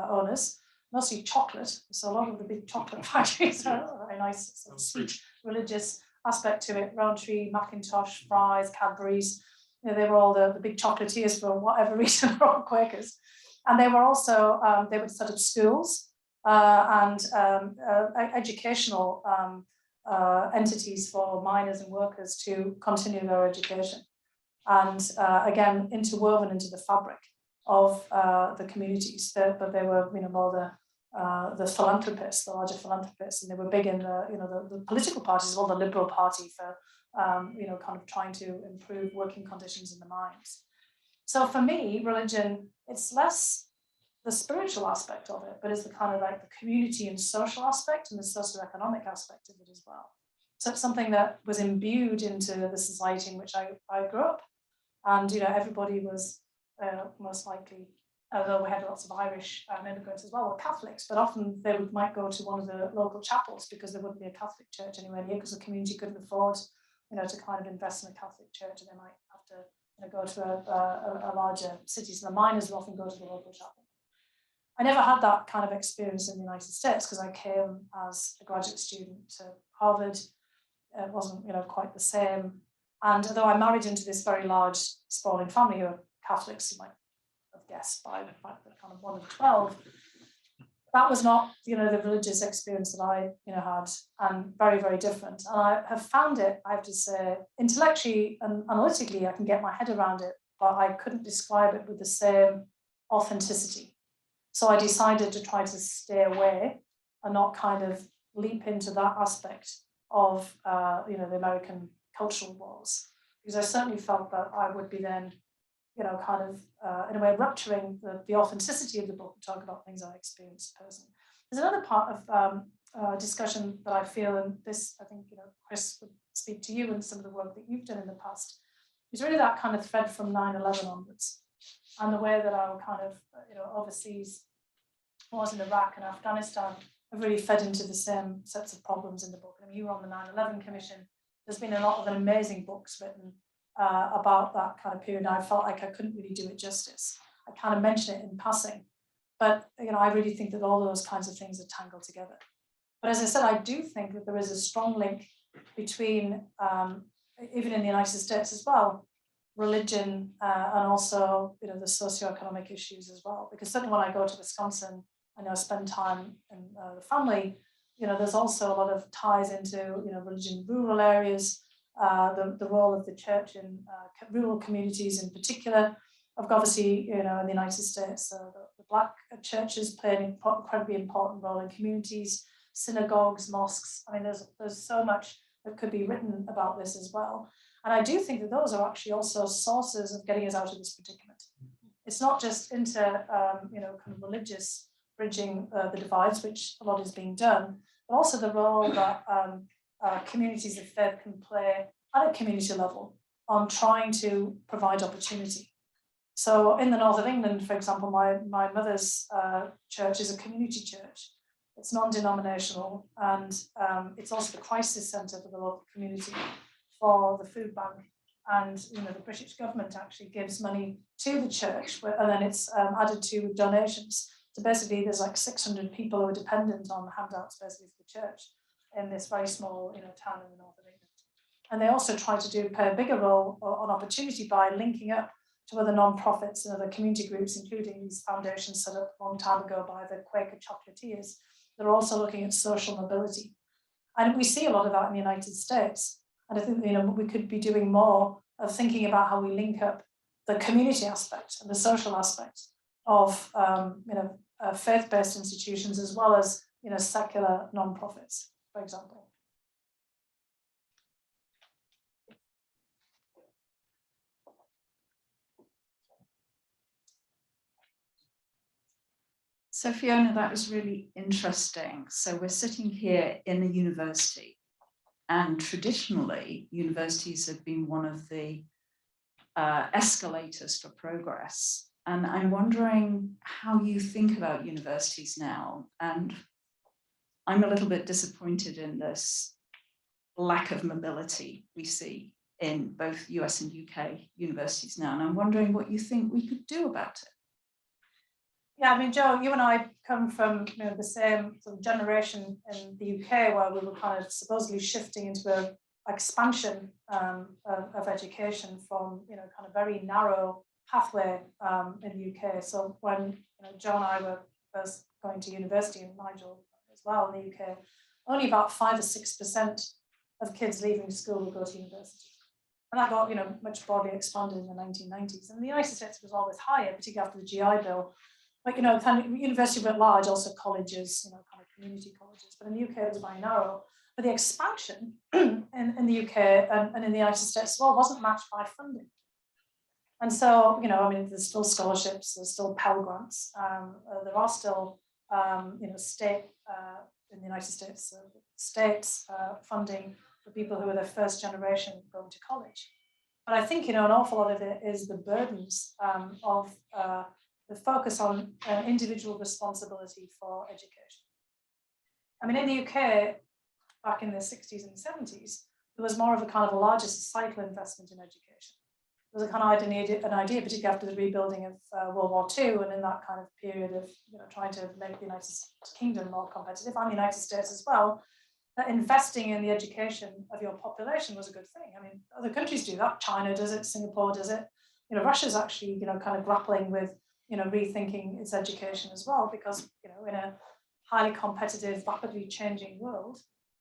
owners, mostly chocolate. So a lot of the big chocolate factories are very nice, sort of sweet religious aspect to it. Rowntree, Macintosh, Fry's, Cadbury's. They were all the big chocolatiers for whatever reason, they're all Quakers. And they were also, they would set up schools and educational entities for miners and workers to continue their education. And again, interwoven into the fabric of the communities. But they were, more the philanthropists, the larger philanthropists, and they were big in the political parties as well, the Liberal Party for kind of trying to improve working conditions in the mines. So for me, religion, it's less the spiritual aspect of it, but it's the kind of like the community and social aspect and the socioeconomic aspect of it as well. So it's something that was imbued into the society in which I grew up. And, everybody was most likely, although we had lots of Irish immigrants as well, were Catholics, but often they might go to one of the local chapels because there wouldn't be a Catholic church anywhere near because the community couldn't afford, to kind of invest in a Catholic church, and they might have to go to a larger city. So the miners would often go to the local chapel. I never had that kind of experience in the United States because I came as a graduate student to Harvard. It wasn't, quite the same. And although I married into this very large, sprawling family who are Catholics, you might have guessed by the fact that kind of 1 of 12, that was not, the religious experience that I, had, and very, very different. And I have found it, I have to say, intellectually and analytically, I can get my head around it, but I couldn't describe it with the same authenticity. So I decided to try to stay away and not kind of leap into that aspect of, the American cultural wars, because I certainly felt that I would be then, kind of, in a way, rupturing the authenticity of the book and talk about things I experienced personally. There's another part of discussion that I feel, and this, I think, Chris would speak to you and some of the work that you've done in the past, is really that kind of thread from 9/11 onwards, and the way that our kind of, overseas wars in Iraq and Afghanistan have really fed into the same sets of problems in the book. I mean, you were on the 9/11 Commission. There's been a lot of amazing books written about that kind of period. And I felt like I couldn't really do it justice. I kind of mention it in passing, but I really think that all those kinds of things are tangled together. But as I said, I do think that there is a strong link between, even in the United States as well, religion and also the socioeconomic issues as well. Because certainly when I go to Wisconsin, I spend time in the family, there's also a lot of ties into religion in rural areas, the role of the church in rural communities in particular. Obviously, in the United States, the Black churches play an incredibly important role in communities, synagogues, mosques. I mean, there's so much that could be written about this as well. And I do think that those are actually also sources of getting us out of this predicament. It's not just into kind of religious bridging the divides, which a lot is being done, but also the role that communities of faith can play at a community level on trying to provide opportunity. So in the north of England, for example, my mother's church is a community church. It's non-denominational, and it's also the crisis centre for the local community for the food bank. And the British government actually gives money to the church, and then it's added to donations. So basically, there's like 600 people who are dependent on handouts basically for the church in this very small town in the north of England. And they also try to play a bigger role on opportunity by linking up to other non-profits and other community groups, including these foundations set up a long time ago by the Quaker chocolatiers. They're also looking at social mobility. And we see a lot of that in the United States. And I think we could be doing more of thinking about how we link up the community aspect and the social aspect of faith-based institutions as well as secular non-profits, for example. So Fiona, that was really interesting. So we're sitting here in a university, and traditionally universities have been one of the escalators for progress. And I'm wondering how you think about universities now. And I'm a little bit disappointed in this lack of mobility we see in both US and UK universities now. And I'm wondering what you think we could do about it. Yeah, I mean, Joe, you and I come from the same sort of generation in the UK where we were kind of supposedly shifting into an expansion of education from kind of very narrow pathway in the UK. So when Joe and I were first going to university, and Nigel as well in the UK, only about 5 or 6% of kids leaving school would go to university. And that got much broadly expanded in the 1990s. And the United States was always higher, particularly after the GI Bill. But kind of university at large, also colleges, kind of community colleges. But in the UK, it was very narrow. But the expansion in the UK and in the United States as well wasn't matched by funding. And so, I mean, there's still scholarships, there's still Pell Grants, there are still, state in the United States, states funding for people who are the first generation going to college. But I think, an awful lot of it is the burdens of the focus on individual responsibility for education. I mean, in the UK, back in the 60s and 70s, there was more of a kind of a larger societal investment in education. There was a kind of an idea, particularly after the rebuilding of World War II, and in that kind of period of trying to make the United Kingdom more competitive, and the United States as well, that investing in the education of your population was a good thing. I mean, other countries do that. China does it, Singapore does it. Russia's actually, kind of grappling with rethinking its education as well, because in a highly competitive, rapidly changing world,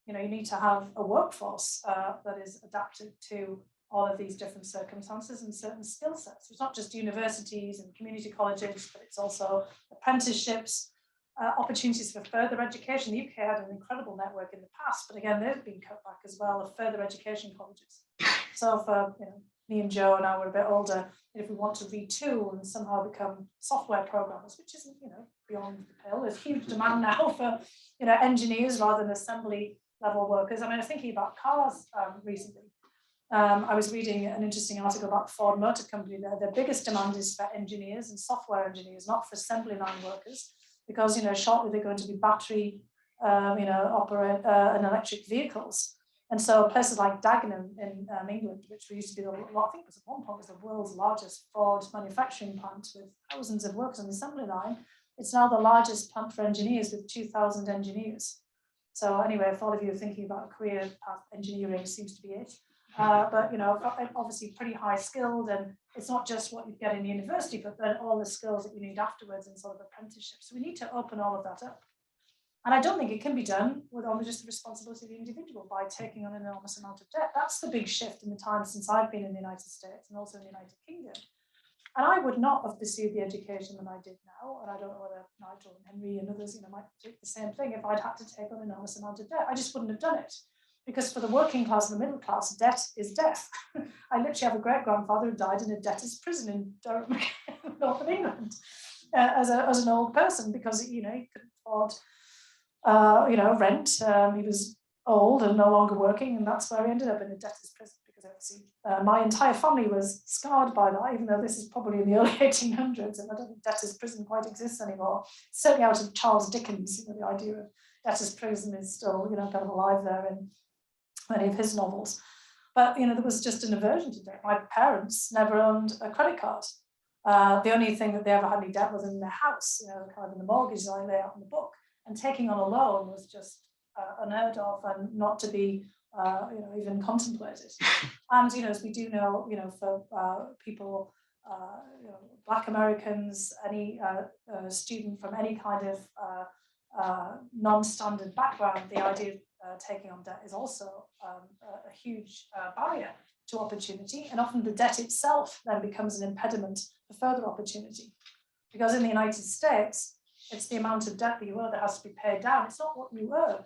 you need to have a workforce that is adapted to all of these different circumstances and certain skill sets. It's not just universities and community colleges, but it's also apprenticeships, opportunities for further education. The UK had an incredible network in the past, but again, they've been cut back as well of further education colleges. So for me and Joe, now we're a bit older, if we want to retool and somehow become software programmers, which isn't beyond the pale, there's huge demand now for engineers rather than assembly level workers. I mean, I was thinking about cars recently. I was reading an interesting article about Ford Motor Company. Their biggest demand is for engineers and software engineers, not for assembly line workers, because shortly they're going to be battery operate in electric vehicles. And so places like Dagenham in England, which used to be, I think was at one point was the world's largest Ford manufacturing plant with thousands of workers on the assembly line, it's now the largest plant for engineers with 2,000 engineers. So anyway, if all of you are thinking about a career path, engineering seems to be it. But obviously pretty high skilled, and it's not just what you get in university, but then all the skills that you need afterwards in sort of apprenticeship. So we need to open all of that up. And I don't think it can be done with only just the responsibility of the individual by taking on an enormous amount of debt. That's the big shift in the time since I've been in the United States and also in the United Kingdom. And I would not have pursued the education that I did now. And I don't know whether Nigel and Henry and others, might think the same thing if I'd had to take on an enormous amount of debt. I just wouldn't have done it. Because for the working class and the middle class, debt is death. I literally have a great grandfather who died in a debtor's prison in Durham, north of England, as an old person, because he couldn't afford rent. He was old and no longer working, and that's where he ended up in a debtor's prison. Because obviously, my entire family was scarred by that, even though this is probably in the early 1800s, and I don't think debtor's prison quite exists anymore. Certainly out of Charles Dickens, the idea of debtor's prison is still, kind of alive there in many of his novels. But there was just an aversion to debt. My parents never owned a credit card. The only thing that they ever had any debt was in their house, kind of in the mortgage I lay out in the book. And taking on a loan was just unheard of and not to be, even contemplated. And as we do know, for people, Black Americans, any student from any kind of non-standard background, the idea of taking on debt is also a huge barrier to opportunity, and often the debt itself then becomes an impediment for further opportunity. Because in the United States, it's the amount of debt that you owe that has to be paid down. It's not what you earn.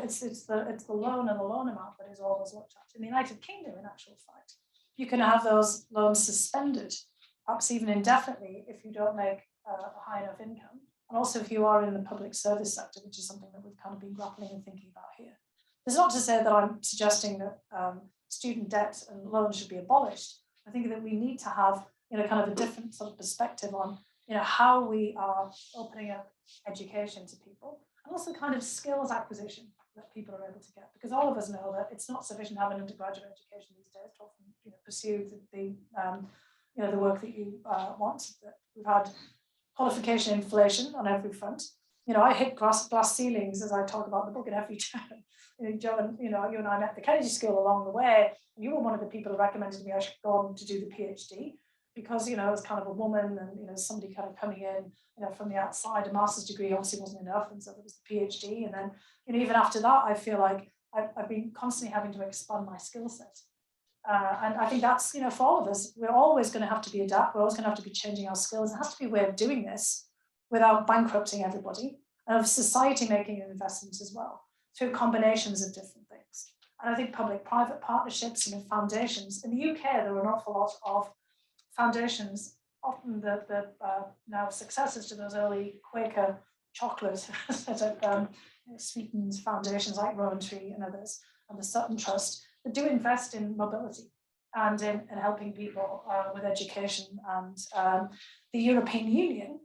It's the loan and the loan amount that is always looked at. In the United Kingdom, in actual fact, you can have those loans suspended, perhaps even indefinitely, if you don't make a high enough income. And also if you are in the public service sector, which is something that we've kind of been grappling and thinking about here. It's not to say that I'm suggesting that student debt and loans should be abolished. I think that we need to have, kind of a different sort of perspective on, how we are opening up education to people, and also kind of skills acquisition that people are able to get. Because all of us know that it's not sufficient to have an undergraduate education these days to often, pursue the work that you want. That we've had qualification inflation on every front. I hit glass ceilings as I talk about the book at every turn. Joe and you and I met at the Kennedy School along the way. And you were one of the people who recommended to me I should go on to do the PhD because as kind of a woman and somebody kind of coming in from the outside. A master's degree obviously wasn't enough, and so there was the PhD. And then even after that, I feel like I've been constantly having to expand my skill set. And I think that's, for all of us, we're always going to have to be adapt. We're always going to have to be changing our skills. There has to be a way of doing this without bankrupting everybody, and of society making an investment as well through combinations of different things. And I think public-private partnerships, foundations. In the UK, there were an awful lot of foundations, often the now successors to those early Quaker chocolate sweetened foundations like Rowan Tree and others, and the Sutton Trust, that do invest in mobility and in helping people with education. And the European Union,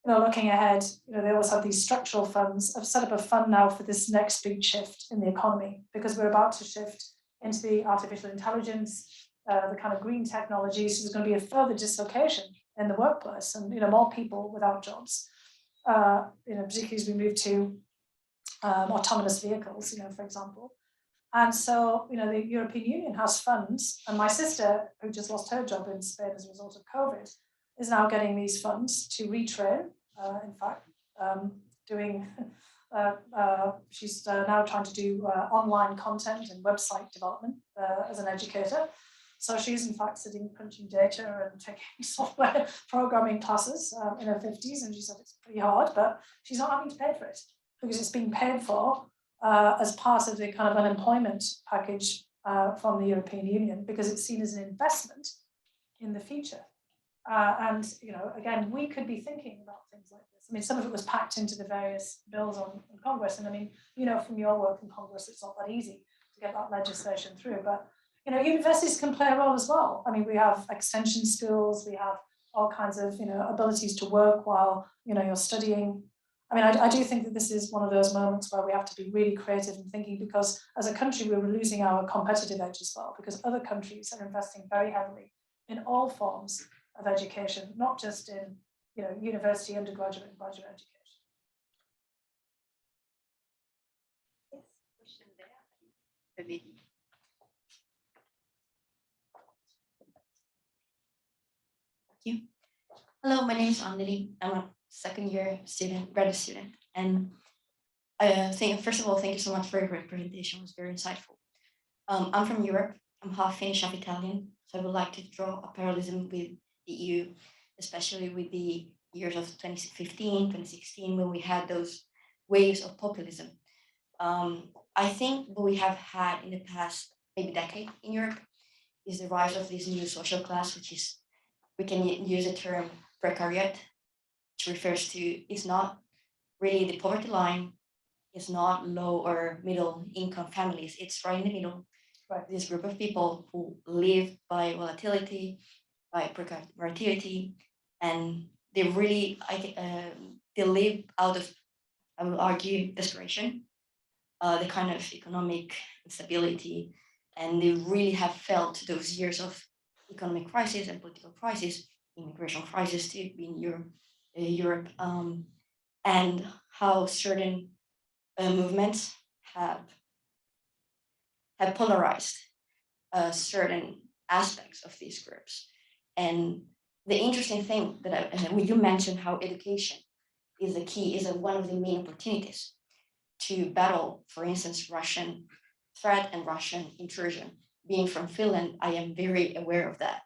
looking ahead, they always have these structural funds. I've set up a fund now for this next big shift in the economy, because we're about to shift into the artificial intelligence, the kind of green technologies. So there's going to be a further dislocation in the workplace, and more people without jobs. Particularly as we move to autonomous vehicles, for example. And so, the European Union has funds, and my sister, who just lost her job in Spain as a result of COVID, is now getting these funds to retrain. In fact, she's now trying to do online content and website development as an educator. So she's in fact sitting crunching data and taking software programming classes in her 50s, and she said it's pretty hard, but she's not having to pay for it because it's being paid for as part of the kind of unemployment package from the European Union, because it's seen as an investment in the future. And again, we could be thinking about things like this. I mean, some of it was packed into the various bills on Congress, and I mean, from your work in Congress, it's not that easy to get that legislation through. But universities can play a role as well. I mean, we have extension schools, we have all kinds of abilities to work while you're studying. I mean, I do think that this is one of those moments where we have to be really creative in thinking, because as a country, we're losing our competitive edge as well, because other countries are investing very heavily in all forms of education, not just in, you know, university, undergraduate, and graduate education. Yes, question there, please. The lady. Thank you. Hello, my name is Anneli. I'm a second year student, graduate student. And first of all, thank you so much for your presentation. It was very insightful. I'm from Europe. I'm half Finnish, half Italian. So I would like to draw a parallelism with the EU, especially with the years of 2015, 2016, when we had those waves of populism. I think what we have had in the past maybe decade in Europe is the rise of this new social class, which is, we can use the term precariat, which refers to, it's not really the poverty line, it's not low or middle income families, it's right in the middle. Right. This group of people who live by volatility, by precarity, and they really, they live out of, I will argue, desperation, the kind of economic instability, and they really have felt those years of economic crisis and political crisis, immigration crisis too, in Europe, and how certain movements have polarized certain aspects of these groups. And the interesting thing that when you mentioned how education is the key, is one of the main opportunities to battle, for instance, Russian threat and Russian intrusion. Being from Finland, I am very aware of that.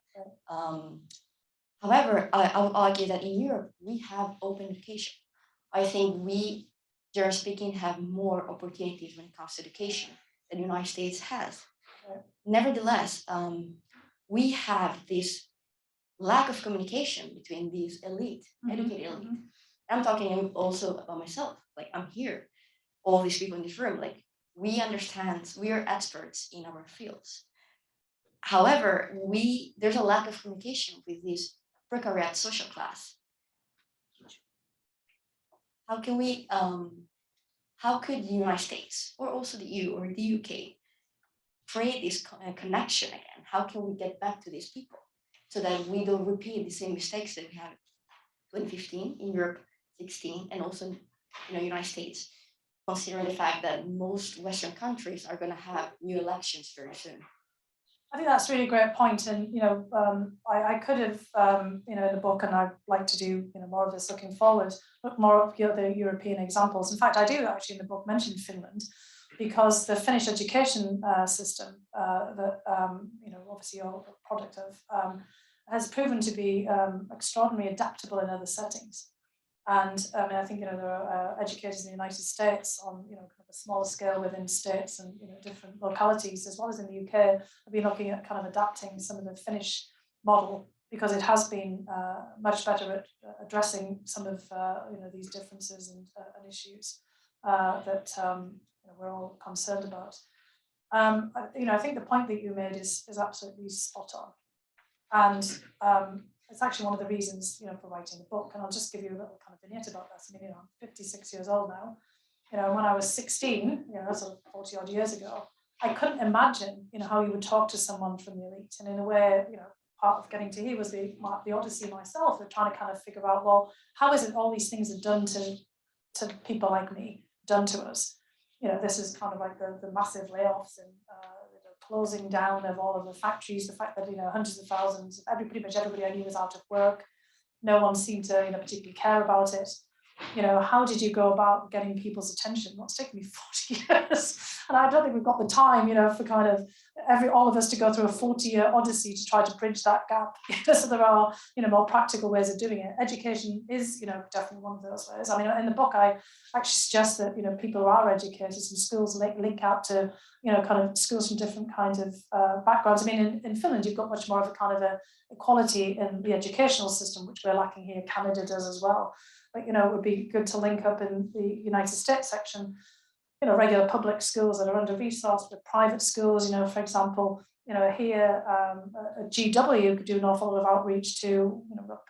However, I would argue that in Europe, we have open education. I think we, generally speaking, have more opportunities when it comes to education than the United States has. Nevertheless, we have this lack of communication between these elite, educated elite. I'm talking also about myself, like I'm here, all these people in this room, like we understand, we are experts in our fields. However, there's a lack of communication with this precariat social class. How can we, how could the United States or also the EU or the UK create this connection again? How can we get back to these people so that we don't repeat the same mistakes that we had in 2015 in Europe, 16, and also in the United States, considering the fact that most Western countries are going to have new elections very soon? I think that's a really great point, and I could have in the book, and I'd like to do more of this looking forward, look more of the other European examples. In fact, I do actually in the book mention Finland, because the Finnish education system that obviously you're a product of has proven to be extraordinarily adaptable in other settings. And I mean, I think there are educators in the United States on kind of a smaller scale within states and different localities, as well as in the UK, have been looking at kind of adapting some of the Finnish model, because it has been much better at addressing some of these differences and issues that we're all concerned about. I think the point that you made is absolutely spot on, and it's actually one of the reasons, for writing the book. And I'll just give you a little kind of vignette about this. I mean, I'm 56 years old now. When I was 16, sort of 40 odd years ago, I couldn't imagine, how you would talk to someone from the elite. And in a way, part of getting to here was the odyssey myself of trying to kind of figure out, well, how is it all these things are done to people like me, done to us? This is kind of like the massive layoffs and closing down of all of the factories, the fact that hundreds of thousands, pretty much everybody I knew was out of work. No one seemed to particularly care about it. How did you go about getting people's attention? Well, it's taken me 40 years, and I don't think we've got the time, for kind of all of us to go through a 40-year odyssey to try to bridge that gap. So there are more practical ways of doing it. Education is definitely one of those ways. I mean, in the book I actually suggest that people who are educators and schools link out to kind of schools from different kinds of backgrounds. I mean, in Finland you've got much more of a kind of a equality in the educational system, which we're lacking here. Canada does as well. But it would be good to link up in the United States section, regular public schools that are under-resourced with private schools. For example, here at GW could do an awful lot of outreach to,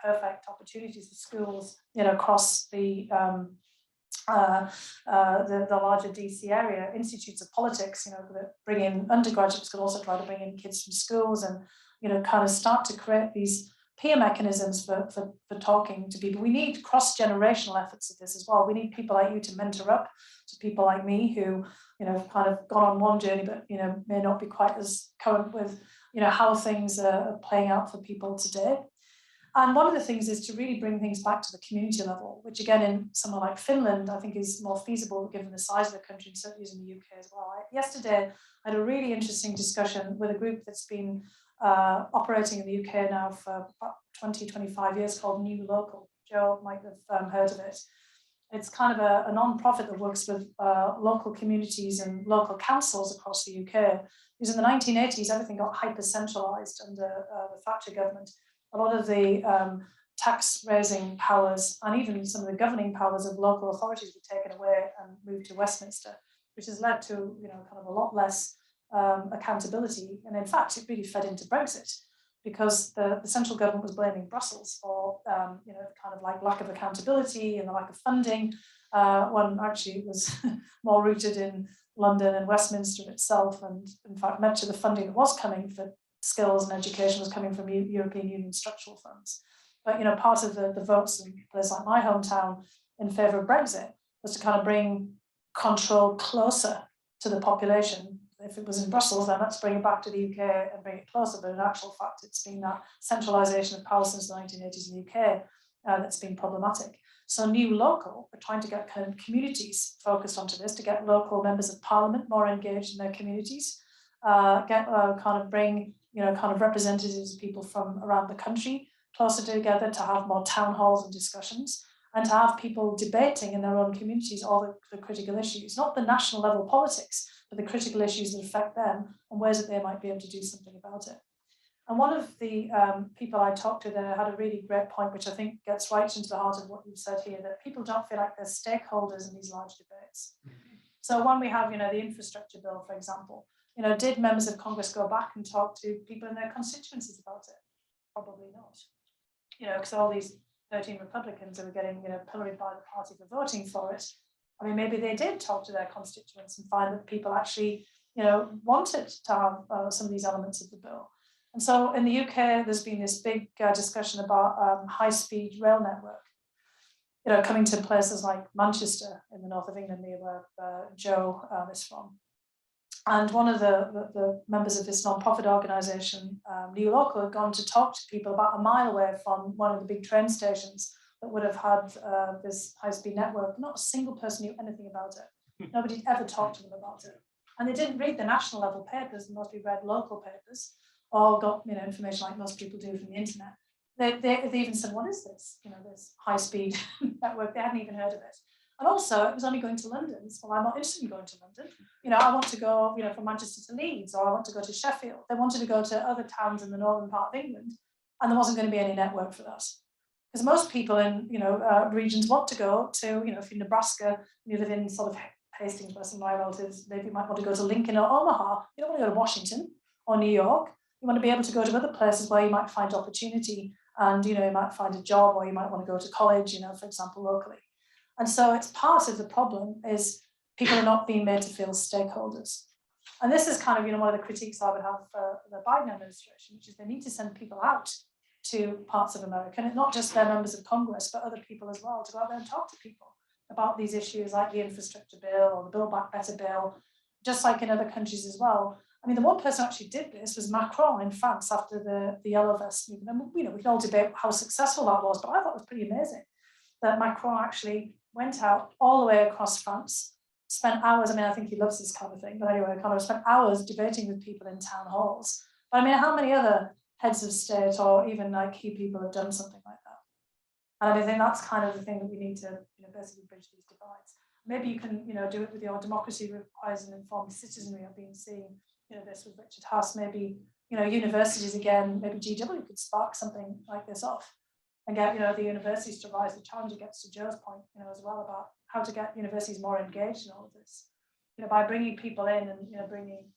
perfect opportunities for schools, across the the larger DC area, institutes of politics, that bring in undergraduates, could also try to bring in kids from schools and, kind of start to create these peer mechanisms for talking to people. We need cross-generational efforts of this as well. We need people like you to mentor up to people like me who, kind of gone on one journey, but, may not be quite as current with, how things are playing out for people today. And one of the things is to really bring things back to the community level, which again, in somewhere like Finland, I think is more feasible given the size of the country and certainly in the UK as well. Yesterday, I had a really interesting discussion with a group that's been operating in the UK now for about 20, 25 years called New Local. Joe might have heard of it. It's kind of a non-profit that works with local communities and local councils across the UK. Because in the 1980s, everything got hyper-centralised under the Thatcher government. A lot of the tax raising powers and even some of the governing powers of local authorities were taken away and moved to Westminster, which has led to kind of a lot less accountability. And in fact, it really fed into Brexit because the central government was blaming Brussels for kind of like lack of accountability and the lack of funding, when actually it was more rooted in London and Westminster itself. And in fact, much of the funding that was coming for skills and education was coming from European Union structural funds. But part of the votes in places like my hometown in favour of Brexit was to kind of bring control closer to the population. If it was in Brussels, then let's bring it back to the UK and bring it closer. But in actual fact, it's been that centralisation of power since the 1980s in the UK that's been problematic. So New Local are trying to get kind of communities focused onto this, to get local members of parliament more engaged in their communities, bring kind of representatives of people from around the country closer together, to have more town halls and discussions, and to have people debating in their own communities all the critical issues, not the national level politics, but the critical issues that affect them and ways that they might be able to do something about it. And one of the people I talked to there had a really great point, which I think gets right into the heart of what you've said here, that people don't feel like they're stakeholders in these large debates. So when we have, the infrastructure bill, for example, did members of Congress go back and talk to people in their constituencies about it? Probably not. Because all these 13 Republicans who were getting, pilloried by the party for voting for it. I mean, maybe they did talk to their constituents and find that people actually, wanted to have some of these elements of the bill. And so in the UK, there's been this big discussion about high-speed rail network, coming to places like Manchester in the north of England, near where Joe is from. And one of the members of this non-profit organisation, New Local, had gone to talk to people about a mile away from one of the big train stations that would have had this high-speed network. Not a single person knew anything about it. Nobody ever talked to them about it. And they didn't read the national level papers, mostly read local papers, or got information like most people do from the internet. They even said, what is this? This high-speed network. They hadn't even heard of it. And also, it was only going to London. So I'm not interested in going to London. I want to go, from Manchester to Leeds, or I want to go to Sheffield. They wanted to go to other towns in the northern part of England, and there wasn't going to be any network for that. Because most people in, regions want to go to, if you're in Nebraska, you live in sort of Hastings, where some of my relatives, maybe you might want to go to Lincoln or Omaha. You don't want to go to Washington or New York. You want to be able to go to other places where you might find opportunity, and, you might find a job, or you might want to go to college, for example, locally. And so it's part of the problem is people are not being made to feel stakeholders. And this is kind of, one of the critiques I would have for the Biden administration, which is they need to send people out to parts of America, and not just their members of Congress, but other people as well, to go out there and talk to people about these issues like the infrastructure bill or the Build Back Better bill, just like in other countries as well. I mean, the one person who actually did this was Macron in France after the Yellow Vest movement. And, we can all debate how successful that was, but I thought it was pretty amazing that Macron actually went out all the way across France, spent hours, I think he loves this kind of thing, but anyway, kind of spent hours debating with people in town halls. But how many other heads of state or even like key people have done something like that? And I think that's kind of the thing that we need to basically bridge these divides. Maybe you can do it with your democracy requires an informed citizenry. I've been seeing this with Richard Haas. Maybe universities again, maybe GW could spark something like this off. And get the universities to rise. The challenge gets to Joe's point, as well, about how to get universities more engaged in all of this, by bringing people in and bringing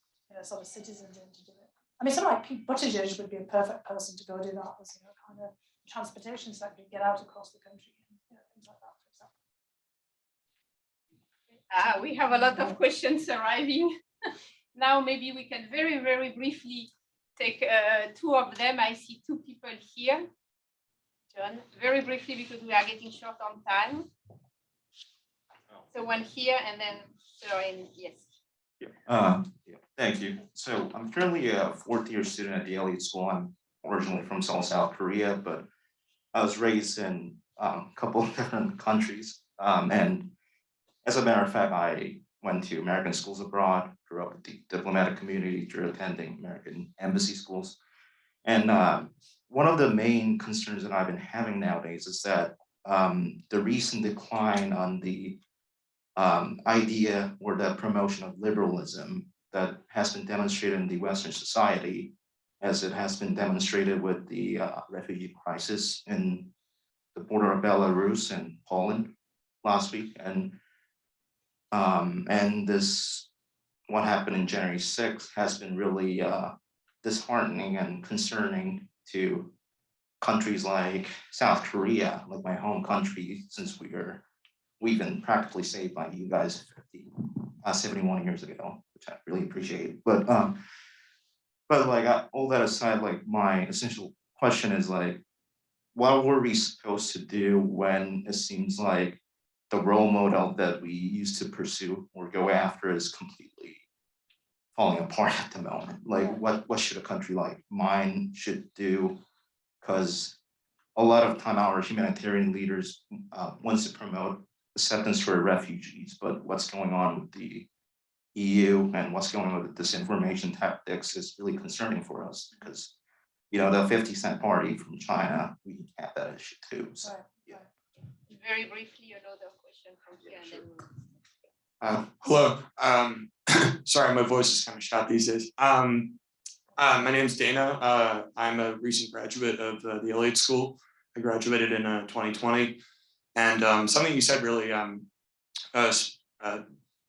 sort of citizens in to do it. Someone like Pete Buttigieg would be a perfect person to go do that as kind of transportation sector, get out across the country and things like that. We have a lot of questions arriving. Now maybe we can very, very briefly take two of them. I see two people here. John, very briefly because we are getting short on time. So one here and then Lauren, yes. Yeah, thank you. So I'm currently a fourth-year student at the Elliott School. I'm originally from Seoul, South Korea, but I was raised in a couple of different countries. And as a matter of fact, I went to American schools abroad, grew up with the diplomatic community through attending American embassy schools. And one of the main concerns that I've been having nowadays is that the recent decline on the idea or the promotion of liberalism that has been demonstrated in the Western society, as it has been demonstrated with the refugee crisis in the border of Belarus and Poland last week, and this what happened in January 6th has been really disheartening and concerning to countries like South Korea, like my home country, since we've been practically saved by you guys 71 years ago, which I really appreciate. But like all that aside, like my essential question is like, what were we supposed to do when it seems like the role model that we used to pursue or go after is completely falling apart at the moment? Like what should a country like mine should do? Because a lot of time our humanitarian leaders want to promote acceptance for refugees, but what's going on with the EU and what's going on with disinformation tactics is really concerning for us, because you know the 50-cent party from China, we have that issue too. So yeah. Very briefly, another question from here. Yeah, and sure. then Hello. Sorry, my voice is kind of shot these days. My name's Dana. I'm a recent graduate of the Elliott School. I graduated in 2020. And something you said really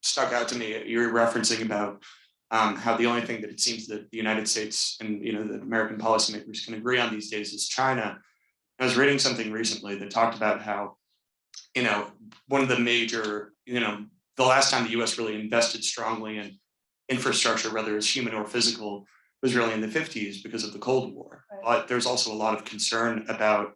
stuck out to me. You were referencing about how the only thing that it seems that the United States and the American policymakers can agree on these days is China. I was reading something recently that talked about how one of the major, the last time the US really invested strongly in infrastructure, whether it's human or physical, was really in the 50s because of the Cold War. But there's also a lot of concern about,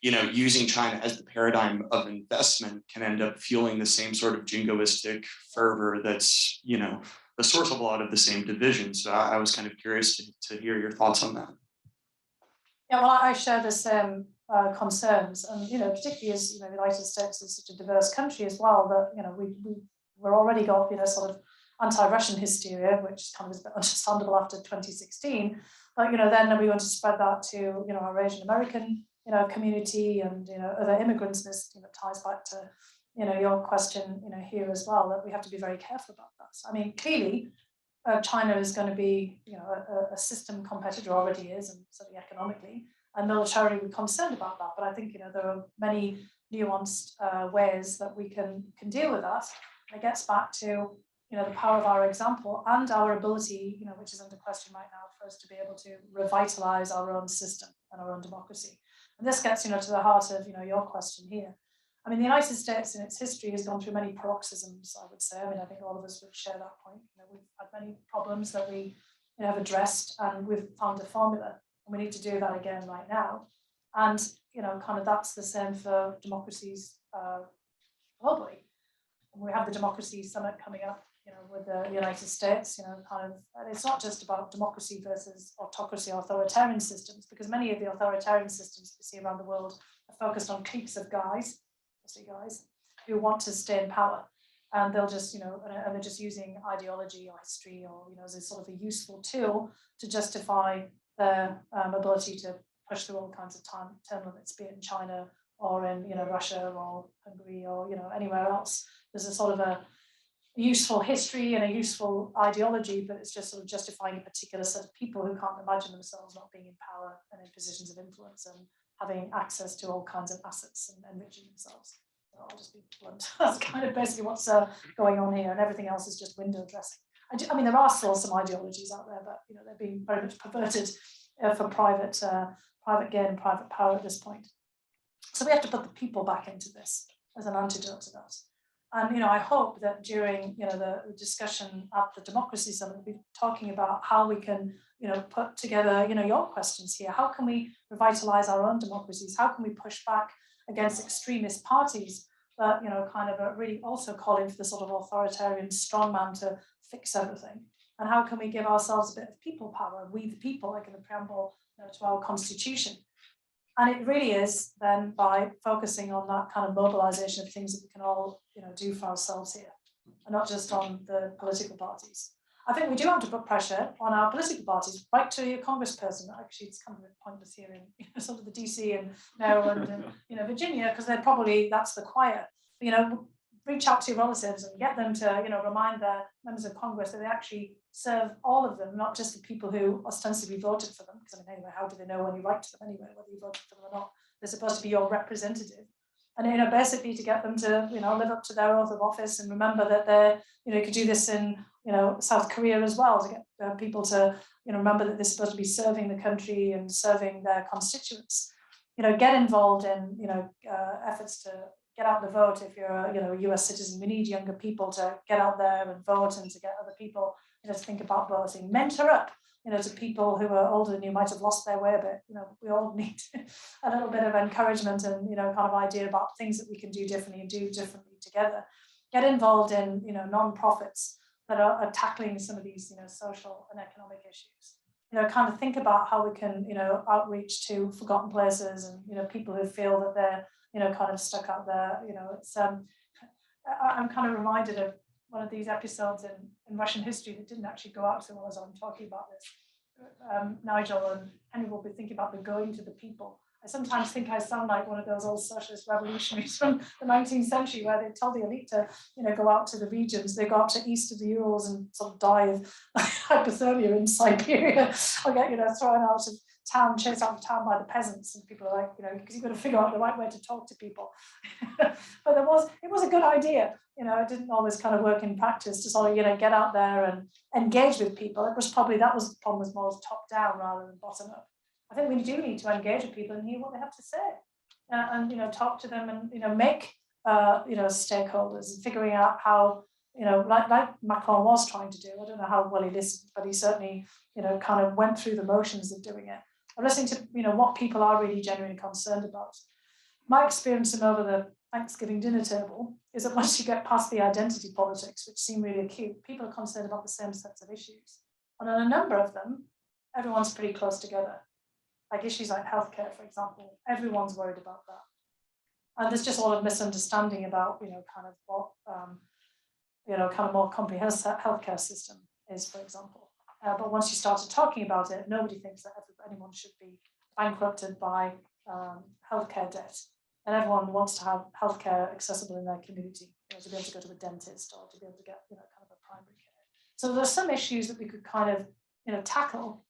using China as the paradigm of investment can end up fueling the same sort of jingoistic fervor that's, the source of a lot of the same divisions. So I was kind of curious to hear your thoughts on that. Yeah, well, I share the same concerns, and particularly as the United States is such a diverse country as well, that we're already got sort of anti-Russian hysteria, which is kind of a bit understandable after 2016. But then we want to spread that to our Asian American community and other immigrants. This ties back to your question here as well, that we have to be very careful about that. So, I mean, clearly China is going to be a system competitor, already is, and certainly economically, and militarily we're concerned about that. But I think there are many nuanced ways that we can deal with that. And it gets back to the power of our example and our ability, which is under question right now, for us to be able to revitalize our own system and our own democracy. And this gets to the heart of your question here. I mean, the United States in its history has gone through many paroxysms, I would say. I mean, I think all of us would share that point. We've had many problems that we have addressed, and we've found a formula, and we need to do that again right now. And kind of that's the same for democracies globally. And we have the Democracy Summit coming up, with the United States. And it's not just about democracy versus autocracy, authoritarian systems, because many of the authoritarian systems we see around the world are focused on cliques of guys, mostly guys, who want to stay in power, and they'll just, and they're just using ideology or history or as a sort of a useful tool to justify their ability to push through all kinds of term limits, be it in China or in Russia or Hungary or anywhere else. There's a sort of a useful history and a useful ideology, but it's just sort of justifying a particular set of people who can't imagine themselves not being in power and in positions of influence and having access to all kinds of assets and enriching themselves. So I'll just be blunt. That's kind of basically what's going on here, and everything else is just window dressing. I mean, there are still some ideologies out there, but they're being very much perverted for private gain and private power at this point. So we have to put the people back into this as an antidote to that. And I hope that during the discussion at the Democracy Summit, we'll be talking about how we can put together your questions here. How can we revitalize our own democracies? How can we push back against extremist parties that kind of are really also calling for the sort of authoritarian strongman to fix everything? And how can we give ourselves a bit of people power, we the people, like in the preamble to our constitution? And it really is then by focusing on that kind of mobilization of things that we can all do for ourselves here, and not just on the political parties. I think we do have to put pressure on our political parties, right to your congressperson. Actually, it's kind of pointless here in sort of the DC and Maryland and Virginia, because they're probably, that's the choir. Reach out to your relatives and get them to remind their members of Congress that they actually serve all of them, not just the people who ostensibly voted for them. Because anyway, how do they know when you write to them anyway, whether you voted for them or not? They're supposed to be your representative. And basically to get them to live up to their oath of office and remember that they're you could do this in South Korea as well, to get people to remember that they're supposed to be serving the country and serving their constituents. Get involved in efforts to get out the vote. If you're a US citizen, we need younger people to get out there and vote, and to get other people to think about voting. Mentor up to people who are older than you, might have lost their way a bit. We all need a little bit of encouragement and kind of idea about things that we can do differently and do differently together. Get involved in non-profits that are tackling some of these social and economic issues. Kind of think about how we can outreach to forgotten places and people who feel that they're kind of stuck out there. It's I'm kind of reminded of one of these episodes in Russian history that didn't actually go out so well as I'm talking about this. Nigel and Henry will be thinking about the going to the people. I sometimes think I sound like one of those old socialist revolutionaries from the 19th century, where they tell the elite to go out to the regions. They go up to east of the Urals and sort of die of hypothermia in Siberia, or get thrown out of town, chased out of town by the peasants, and people are like, because you've got to figure out the right way to talk to people. But it was a good idea. It didn't always kind of work in practice to sort of get out there and engage with people. It was probably, that was the problem, was more top down rather than bottom up. I think we do need to engage with people and hear what they have to say, and talk to them, and make stakeholders, and figuring out how like Macron was trying to do. I don't know how well he listened, but he certainly kind of went through the motions of doing it. I'm listening to what people are really genuinely concerned about. My experience over the Thanksgiving dinner table is that once you get past the identity politics, which seem really acute, people are concerned about the same sets of issues, and on a number of them, everyone's pretty close together. Like issues like healthcare, for example, everyone's worried about that. And there's just a lot of misunderstanding about, kind of what, kind of more comprehensive healthcare system is, for example. But once you started talking about it, nobody thinks that anyone should be bankrupted by healthcare debt. And everyone wants to have healthcare accessible in their community, to be able to go to a dentist or to be able to get, kind of a primary care. So there's some issues that we could kind of, tackle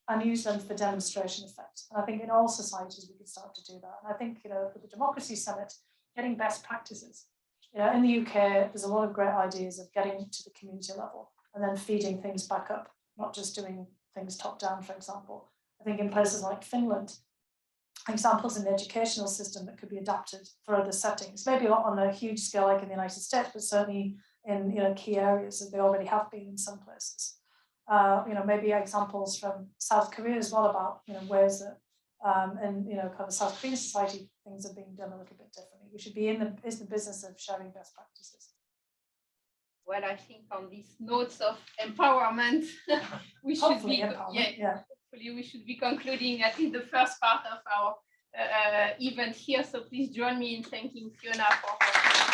and use them for demonstration effect. And I think in all societies we could start to do that. And I think for the Democracy Summit, getting best practices. In the UK, there's a lot of great ideas of getting to the community level and then feeding things back up, not just doing things top down, for example. I think in places like Finland, examples in the educational system that could be adapted for other settings, maybe not on a huge scale like in the United States, but certainly in key areas that they already have been in some places. Maybe examples from South Korea as well about ways that in kind of South Korean society things are being done a little bit differently. We should be in the business of sharing best practices. Well, I think on these notes of empowerment, we should Hopefully hopefully we should be concluding at least the first part of our event here. So please join me in thanking Fiona for her